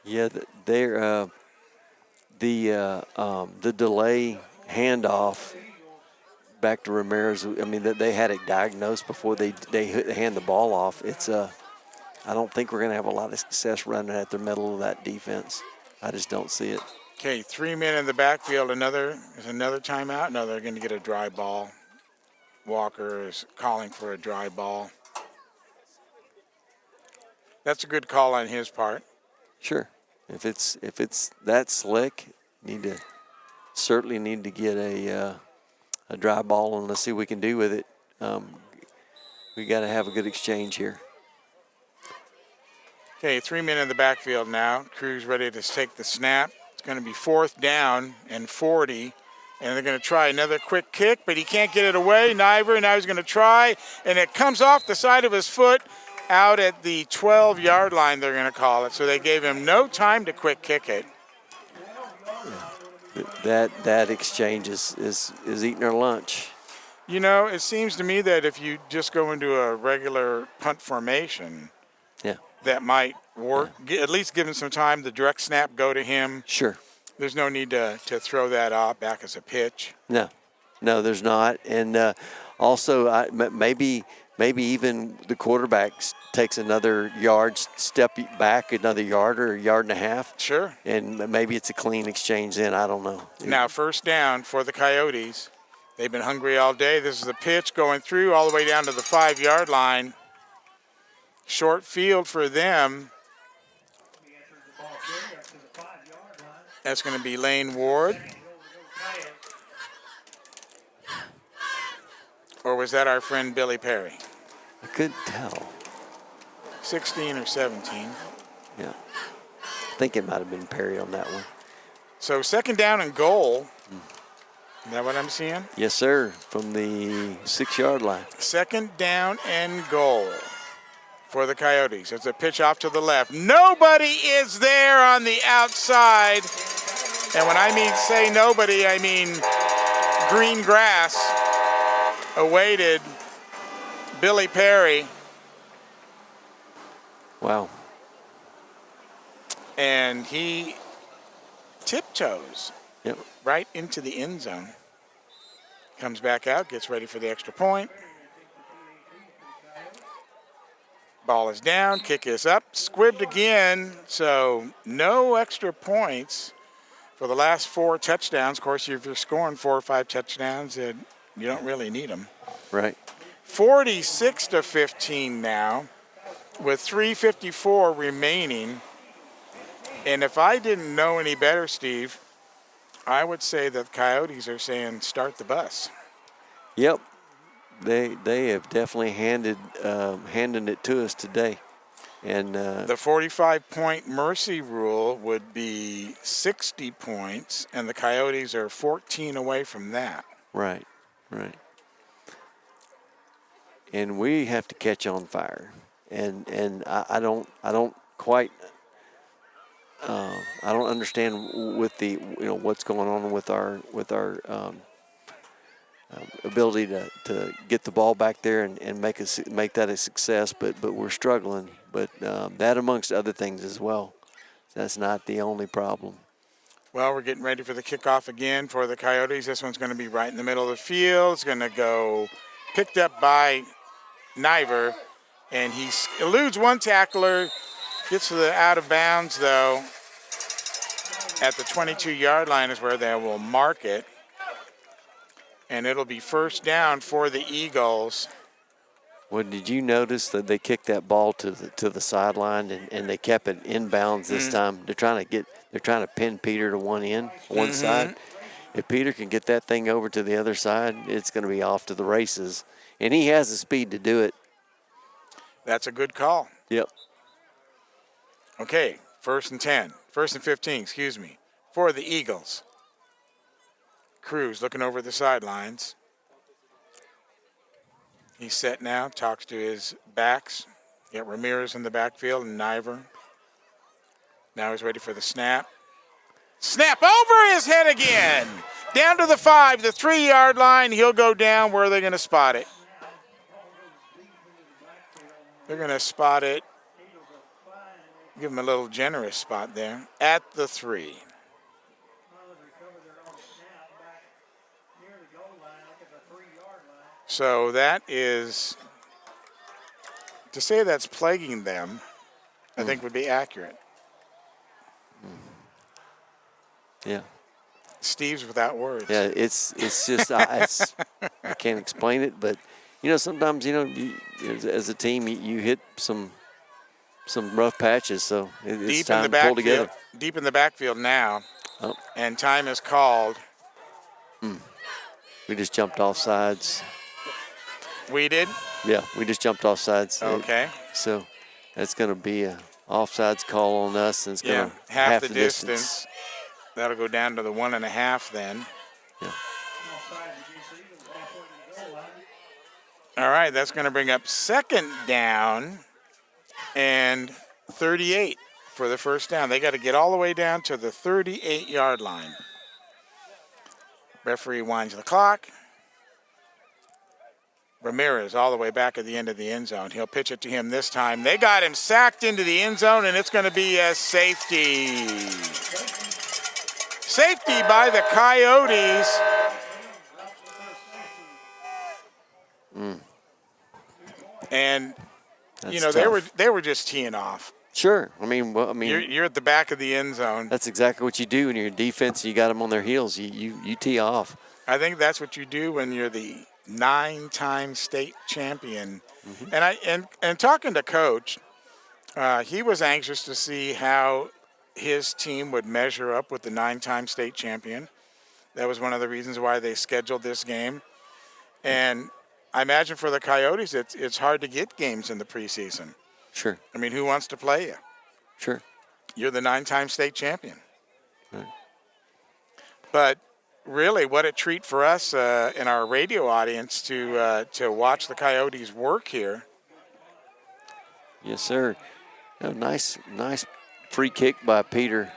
Yeah, they're the delay handoff back to Ramirez. I mean, they had it diagnosed before they hand the ball off. I don't think we're going to have a lot of success running at the middle of that defense. I just don't see it. Okay, 3 men in the backfield. Another timeout. No, they're going to get a dry ball. Walker is calling for a dry ball. That's a good call on his part. Sure. If it's that slick, certainly need to get a dry ball, and let's see what we can do with it. We got to have a good exchange here. Okay, 3 men in the backfield now. Cruz ready to take the snap. It's going to be 4th down and 40. And they're going to try another quick kick, but he can't get it away. Now he's going to try, and it comes off the side of his foot out at the 12-yard line, they're going to call it. So they gave him no time to quick kick it. That exchange is eating our lunch. It seems to me that if you just go into a regular punt formation, that might work. Yeah. At least give him some time. The direct snap go to him. Sure. There's no need to throw that off back as a pitch. No, there's not. And also maybe maybe even the quarterback takes another step back, another yard or a yard and a half. Sure. And maybe it's a clean exchange then. I don't know. Now, first down for the Coyotes. They've been hungry all day. This is a pitch going through all the way down to the 5-yard line. Short field for them. That's going to be Lane Ward. Or was that our friend Billy Perry? I couldn't tell. 16 or 17. Yeah. I think it might have been Perry on that one. So second down and goal. Is that what I'm seeing? Yes, sir. From the 6-yard line. Second down and goal for the Coyotes. It's a pitch off to the left. Nobody is there on the outside. And when I mean say nobody, I mean green grass awaited Billy Perry. Wow. And he tiptoes right into the end zone. Comes back out, gets ready for the extra point. Ball is down, kick is up, squibbed again, so no extra points for the last 4 touchdowns. Of course, if you're scoring 4 or 5 touchdowns, you don't really need them. Right. 46-15 now with 3:54 remaining. And if I didn't know any better, Steve, I would say that the Coyotes are saying start the bus. Yep. They have definitely handed it to us today. And the 45-point mercy rule would be 60 points, and the Coyotes are 14 away from that. Right. And we have to catch on fire. And I don't quite I don't understand with the what's going on with our ability to get the ball back there and make that a success, but we're struggling. But that amongst other things as well. That's not the only problem. Well, we're getting ready for the kickoff again for the Coyotes. This one's going to be right in the middle of the field. It's going to go picked up by Niver, and he eludes one tackler, gets to the out of bounds, though. At the 22-yard line is where they will mark it. And it'll be first down for the Eagles. Well, did you notice that they kicked that ball to the sideline and they kept it inbounds this time? They're trying to pin Peter to one side. If Peter can get that thing over to the other side, it's going to be off to the races. And he has the speed to do it. That's a good call. Yep. Okay, first and 15, for the Eagles. Cruz looking over the sidelines. He's set now, talks to his backs. Got Ramirez in the backfield and Niver. Now he's ready for the snap. Snap over his head again. Down to the 5, the 3-yard line. He'll go down. Where are they going to spot it? They're going to spot it. Give him a little generous spot there at the 3. So that is, to say that's plaguing them, I think would be accurate. Yeah. Steve's without words. Yeah, it's just I can't explain it, but sometimes you, as a team you hit some rough patches, so it's time to pull together. Deep in the backfield now, and time is called. We just jumped off sides. We did? Yeah, we just jumped off sides. Okay. So that's going to be a offsides call on us, and it's going to half the distance. That'll go down to the 1.5 then. Yeah. All right, that's going to bring up second down and 38 for the first down. They got to get all the way down to the 38-yard line. Referee winds the clock. Ramirez all the way back at the end of the end zone. He'll pitch it to him this time. They got him sacked into the end zone, and it's going to be a safety. Safety by the Coyotes. And That's they were just teeing off. Sure. I mean, You're at the back of the end zone. That's exactly what you do when you're in defense and you got them on their heels. You tee off. I think that's what you do when you're the 9-time state champion. Mm-hmm. And talking to Coach, he was anxious to see how his team would measure up with the 9-time state champion. That was one of the reasons why they scheduled this game. And I imagine for the Coyotes, it's hard to get games in the preseason. Sure. I mean, who wants to play you? Sure. You're the 9-time state champion. Right. But really, what a treat for us in our radio audience to watch the Coyotes work here. Yes, sir. Oh, nice free kick by Peter.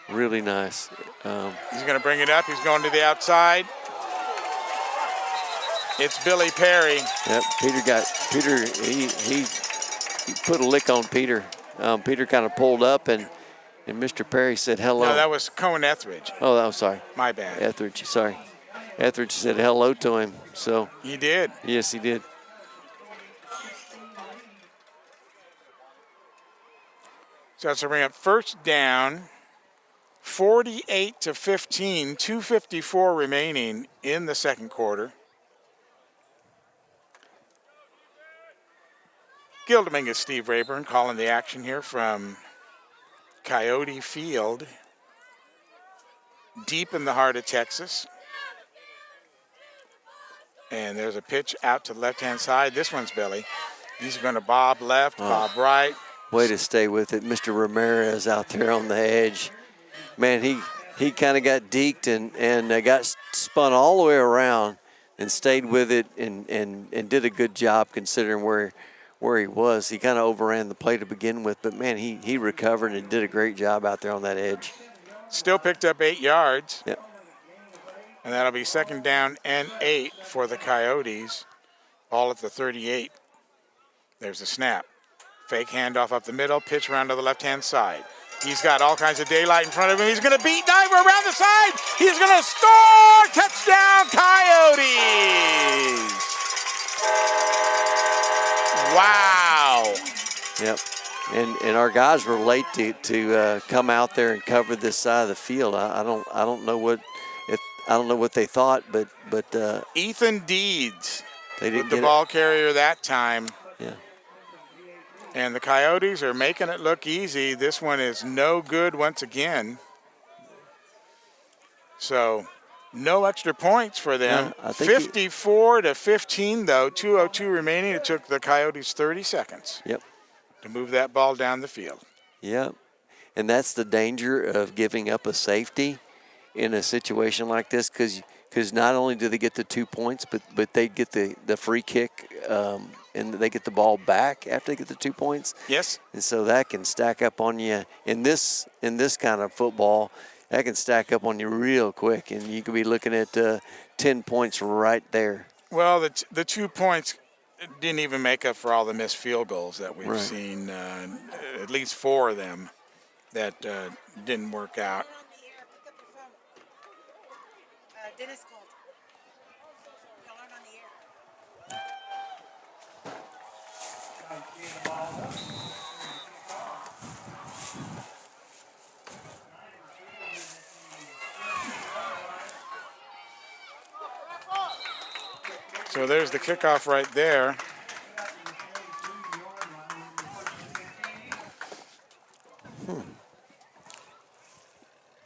Really nice. He's going to bring it up. He's going to the outside. It's Billy Perry. Yep, Peter. He put a lick on Peter. Peter kind of pulled up, and Mr. Perry said hello. No, that was Cohen Etheridge. Oh, I'm sorry. My bad. Etheridge, sorry. Etheridge said hello to him. So He did. yes, he did. So that's a bring up first down. 48-15, 2:54 remaining in the second quarter. Gil Dominguez, Steve Rayburn calling the action here from Coyote Field, deep in the heart of Texas. And there's a pitch out to the left-hand side. This one's Billy. He's going to bob left, bob right. Way to stay with it. Mr. Ramirez out there on the edge. Man, he kind of got deked and got spun all the way around and stayed with it and did a good job considering where he was. He kind of overran the play to begin with, but, man, he recovered and did a great job out there on that edge. Still picked up 8 yards. Yep. And that'll be second down and 8 for the Coyotes. Ball at the 38. There's a snap. Fake handoff up the middle, pitch around to the left-hand side. He's got all kinds of daylight in front of him. He's going to beat Diver around the side. He's going to score! Touchdown, Coyotes! Wow. Yep. And our guys were late to come out there and cover this side of the field. I don't know what they thought, but Ethan Deeds they didn't with the get ball carrier that time. Yeah. And the Coyotes are making it look easy. This one is no good once again. So no extra points for them. 54-15 though, 2:02 remaining. It took the Coyotes 30 seconds. Yep. To move that ball down the field. Yep. And that's the danger of giving up a safety in a situation like this because not only do they get the 2 points, but they get the free kick and they get the ball back after they get the 2 points. Yes. And so that can stack up on you in this kind of football. That can stack up on you real quick, and you could be looking at 10 points right there. Well, the 2 points didn't even make up for all the missed field goals that we've Right. seen, at least 4 of them that didn't work out. Dennis called. Y'all aren't on the air. So there's the kickoff right there.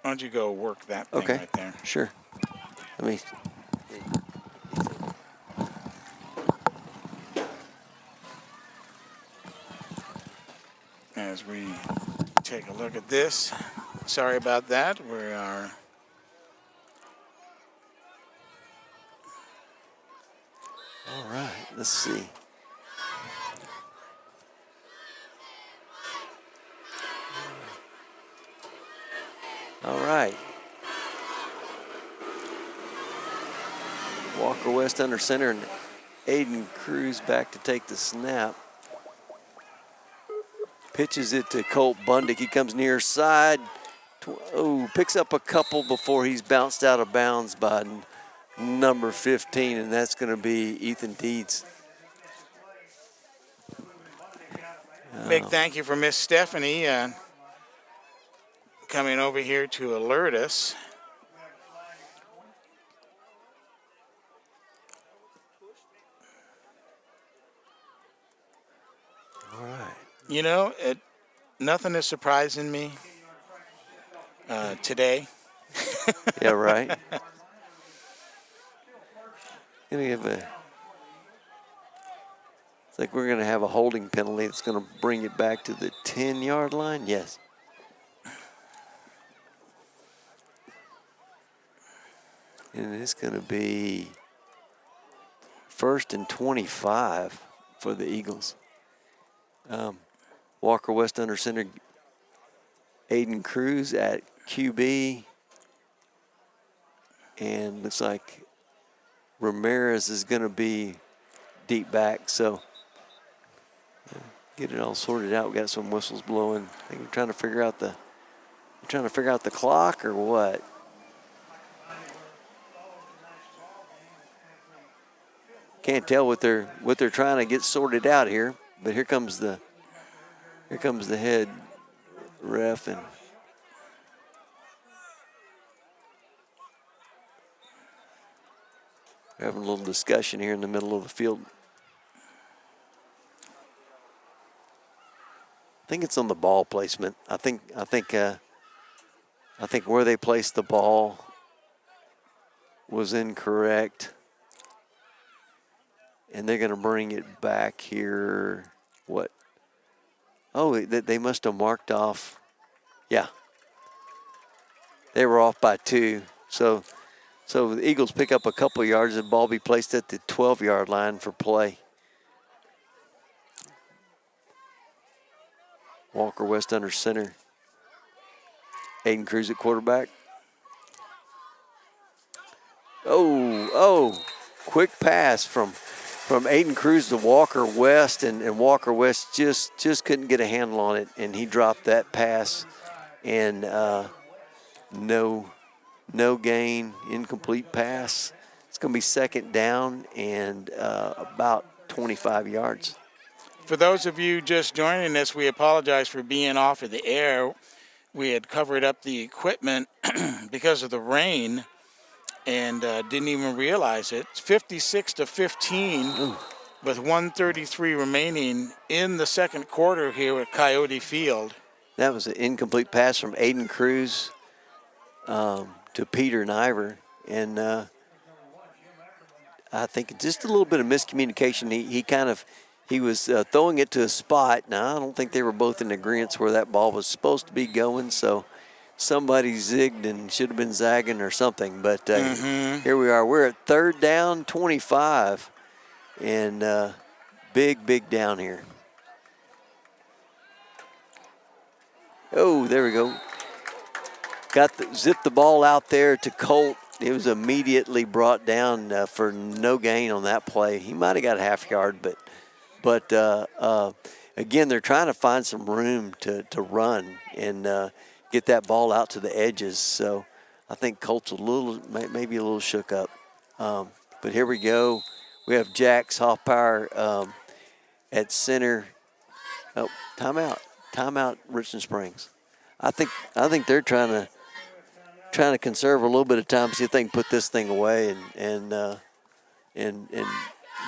Why don't you go work that thing right there? Sure. Let me. As we take a look at this, sorry about that. We are. All right. Let's see. All right. Walker West under center and Aiden Cruz back to take the snap. Pitches it to Colt Bundick. He comes near side. Picks up a couple before he's bounced out of bounds by number 15, and that's going to be Ethan Deeds. Big thank you for Miss Stephanie coming over here to alert us. All right. You know, nothing is surprising me today. Yeah, right. Gonna give a. It's like we're going to have a holding penalty that's going to bring it back to the 10-yard line. Yes. And it's going to be 1st and 25 for the Eagles. Walker West under center. Aiden Cruz at QB. And looks like Ramirez is going to be deep back. So get it all sorted out. We got some whistles blowing. I think we're trying to figure out the clock or what. Can't tell what they're trying to get sorted out here. But here comes the head ref and we're having a little discussion here in the middle of the field. I think it's on the ball placement. I think where they placed the ball was incorrect. And they're going to bring it back here. What? Oh, they must have marked off. Yeah. They were off by 2. So the Eagles pick up a couple yards. The ball be placed at the 12-yard line for play. Walker West under center. Aiden Cruz at quarterback. Oh, quick pass from Aiden Cruz to Walker West, and Walker West just couldn't get a handle on it, and he dropped that pass, and no gain, incomplete pass. It's going to be 2nd down and about 25 yards. For those of you just joining us, we apologize for being off of the air. We had covered up the equipment because of the rain and didn't even realize it. It's 56-15 with 1:33 remaining in the second quarter here at Coyote Field. That was an incomplete pass from Aiden Cruz to Peter Niver, and I think just a little bit of miscommunication. He was throwing it to a spot. Now, I don't think they were both in agreement where that ball was supposed to be going, so somebody zigged and should have been zagging or something. But here we are. We're at 3rd down, 25, and big down here. Oh, there we go. Zipped the ball out there to Colt. It was immediately brought down for no gain on that play. He might have got a half yard, but again, they're trying to find some room to run and get that ball out to the edges. So I think Colt's maybe a little shook up. But here we go. We have Jax Hoffpower at center. Oh, timeout, Richland Springs. I think they're trying to conserve a little bit of time, see if they can put this thing away and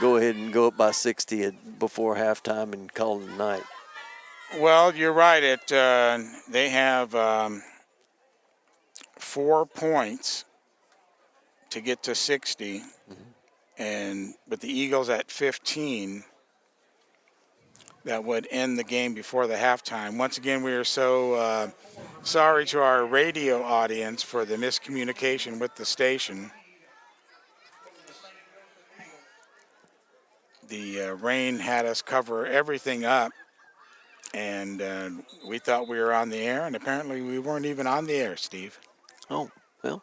go ahead and go up by 60 before halftime and call it a night. Well, you're right. They have 4 points to get to 60, and with the Eagles at 15, that would end the game before the halftime. Once again, we are so sorry to our radio audience for the miscommunication with the station. The rain had us cover everything up, and we thought we were on the air, and apparently we weren't even on the air, Steve. Oh, well.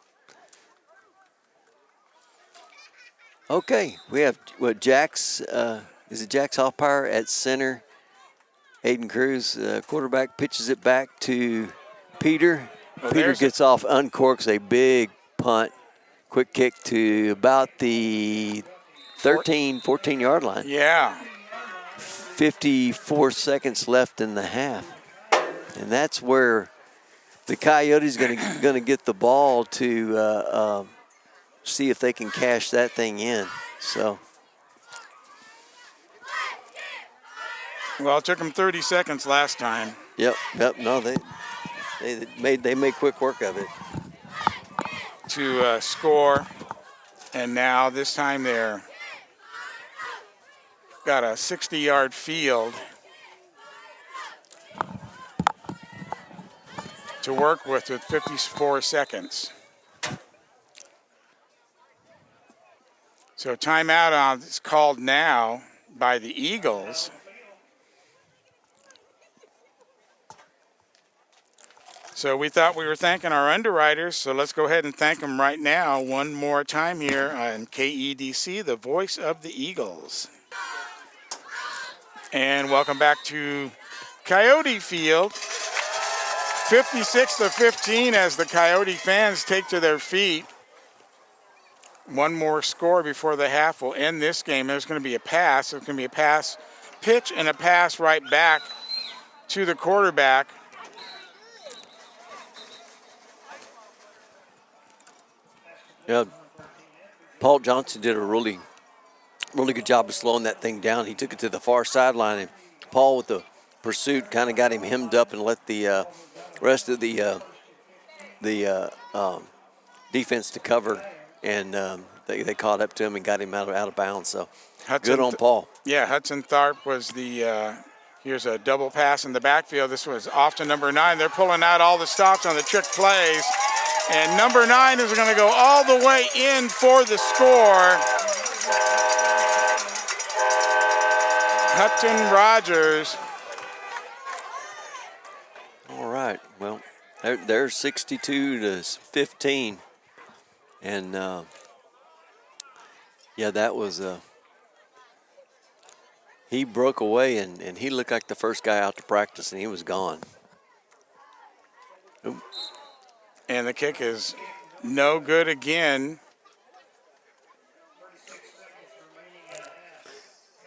Okay, we have Jax, is it Jax Hoffpower at center? Aiden Cruz, quarterback, pitches it back to Peter. Well, Peter gets off, uncorks a big punt, quick kick to about the 14-yard line. Yeah. 54 seconds left in the half. And that's where the Coyotes going to get the ball to see if they can cash that thing in. So, Well, it took them 30 seconds last time. yep. No, they made quick work of it to score, and now this time they're got a 60-yard field to work with 54 seconds. So timeout is called now by the Eagles. So we thought we were thanking our underwriters, so let's go ahead and thank them right now one more time here on KEDC, the voice of the Eagles. And welcome back to Coyote Field. 56-15 as the Coyote fans take to their feet. One more score before the half will end this game. There's going to be a pass. There's going to be a pass pitch and a pass right back to the quarterback. Yeah, Paul Johnson did a really good job of slowing that thing down. He took it to the far sideline, and Paul with the pursuit kind of got him hemmed up and let the rest of the defense to cover, and they caught up to him and got him out of bounds. So good on Paul. Yeah, Hudson Tharp was the here's a double pass in the backfield. This was off to number 9. They're pulling out all the stops on the trick plays. And number 9 is going to go all the way in for the score. Hudson Rogers. All right. Well, they're 62-15. And, yeah, that was he broke away, and he looked like the first guy out to practice, and he was gone. Oop. And the kick is no good again.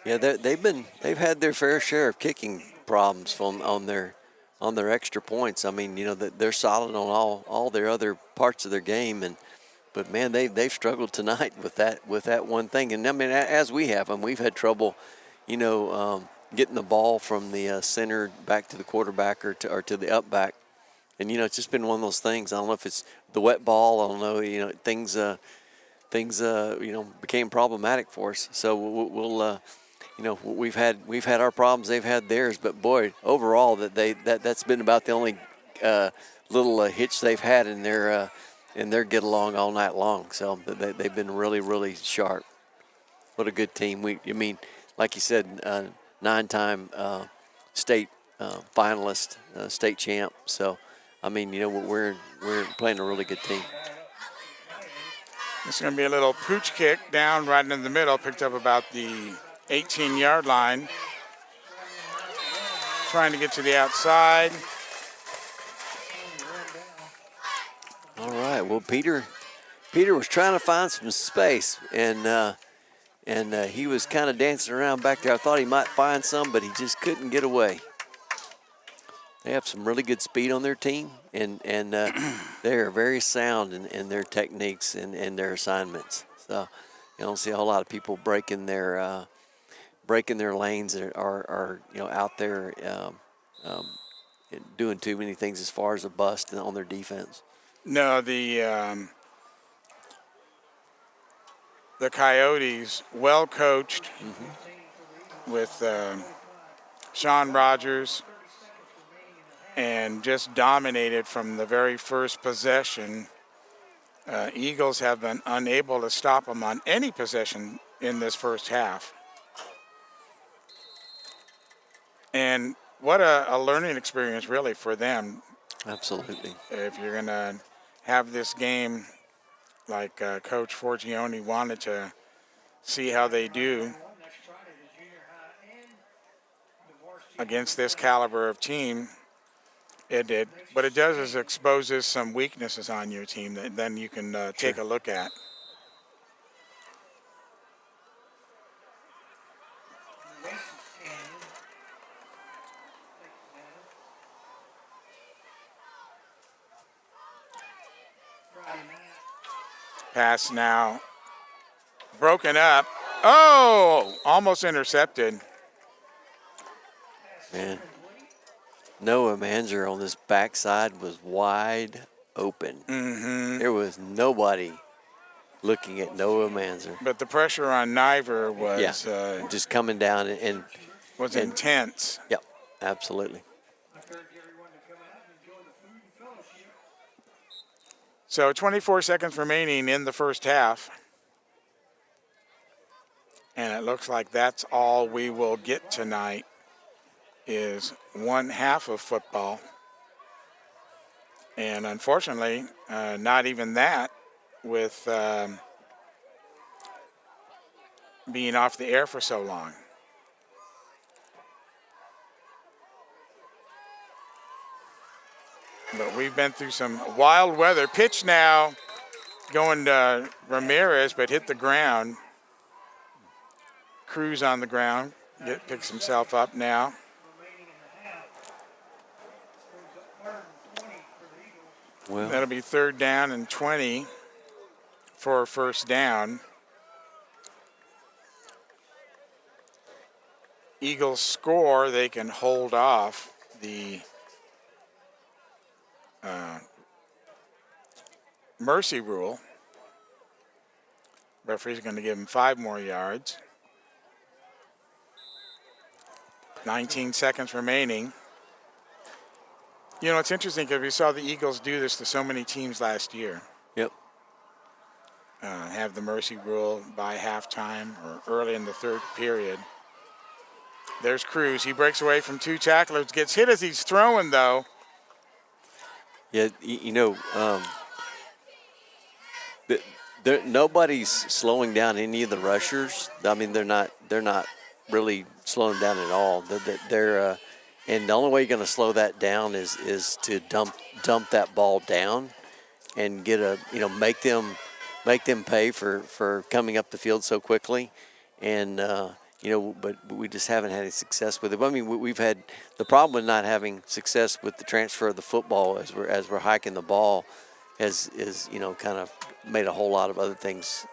Yeah, they've had their fair share of kicking problems on their extra points. I mean, you know, they're solid on all their other parts of their game, but man, they've struggled tonight with that one thing. And I mean, as we have, and we've had trouble, you know, getting the ball from the center back to the quarterback or to the up back. And, you know, it's just been one of those things. I don't know if it's the wet ball. I don't know. You know, things you know, became problematic for us. So we'll you know, we've had our problems. They've had theirs. But boy, overall, that's been about the only little hitch they've had in their get along all night long. So they've been really, really sharp. What a good team. I mean, like you said, 9-time state finalist, state champ. So. I mean, you know, we're playing a really good team. It's going to be a little pooch kick down right in the middle, picked up about the 18-yard line. Trying to get to the outside. All right. Well, Peter was trying to find some space, and he was kind of dancing around back there. I thought he might find some, but he just couldn't get away. They have some really good speed on their team, and they are very sound in their techniques and their assignments. So you don't see a whole lot of people breaking their lanes that are you know, out there doing too many things as far as a bust on their defense. No, the Coyotes, well coached with Sean Rogers. And just dominated from the very first possession. Eagles have been unable to stop them on any possession in this first half. And what a learning experience, really, for them. Absolutely. If you're going to have this game like Coach Forgione wanted to see how they do against this caliber of team, it did. What it does is exposes some weaknesses on your team that then you can take a look at. Pass now broken up. Oh, almost intercepted. Man, Noah Manzer on this backside was wide open. There was nobody looking at Noah Manzer. But the pressure on Niver was Just coming down and intense. Yep, absolutely. So 24 seconds remaining in the first half. And it looks like that's all we will get tonight is one half of football. And unfortunately, not even that with being off the air for so long. But we've been through some wild weather. Pitch now going to Ramirez, but hit the ground. Cruz on the ground. Picks himself up now. Well, that'll be 3rd down and 20 for a first down. Eagles score, they can hold off the mercy rule. Referee's going to give him 5 more yards. 19 seconds remaining. You know, it's interesting because we saw the Eagles do this to so many teams last year. Yep. Have the mercy rule by halftime or early in the 3rd period. There's Cruz. He breaks away from 2 tacklers, gets hit as he's throwing, though. Yeah, nobody's slowing down any of the rushers. I mean, they're not really slowing down at all. They're and the only way you're going to slow that down is to dump that ball down and get make them pay for coming up the field so quickly, and but we just haven't had any success with it. I mean, we've had the problem with not having success with the transfer of the football as we're hiking the ball is kind of made a whole lot of other things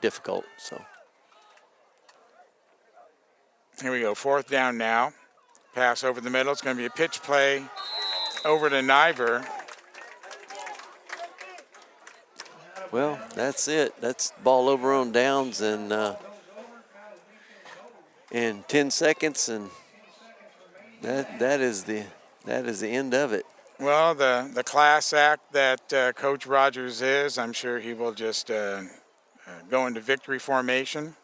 difficult. So here we go, 4th down now. Pass over the middle. It's going to be a pitch play over to Niver. Well, that's it. That's ball over on downs and in 10 seconds, and that is the end of it. Well, the class act that Coach Rogers is, I'm sure he will just go into victory formation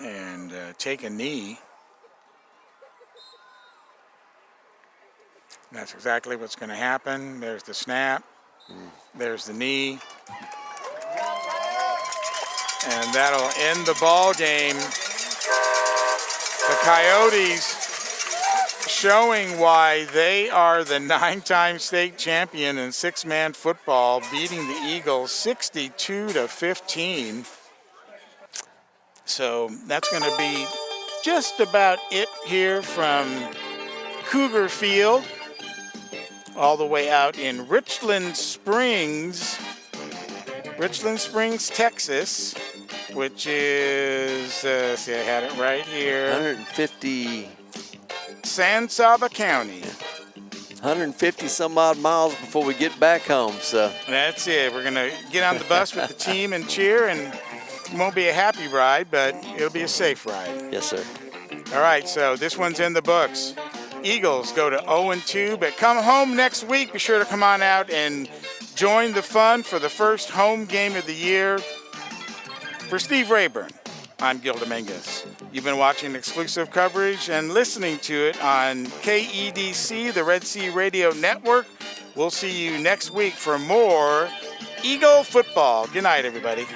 and take a knee. That's exactly what's going to happen. There's the snap. There's the knee. And that'll end the ball game. The Coyotes showing why they are the 9-time state champion in 6-man football, beating the Eagles 62-15. So that's going to be just about it here from Cougar Field, all the way out in Richland Springs, Texas, which is, see, I had it right here. 150. San Saba County. 150 some odd miles before we get back home, so. That's it. We're going to get on the bus with the team and cheer, and it won't be a happy ride, but it'll be a safe ride. Yes, sir. All right, so this one's in the books. Eagles go to 0-2, but come home next week. Be sure to come on out and join the fun for the first home game of the year. For Steve Rayburn, I'm Gil Dominguez. You've been watching exclusive coverage and listening to it on KEDC, the Red Sea Radio Network. We'll see you next week for more Eagle football. Good night, everybody.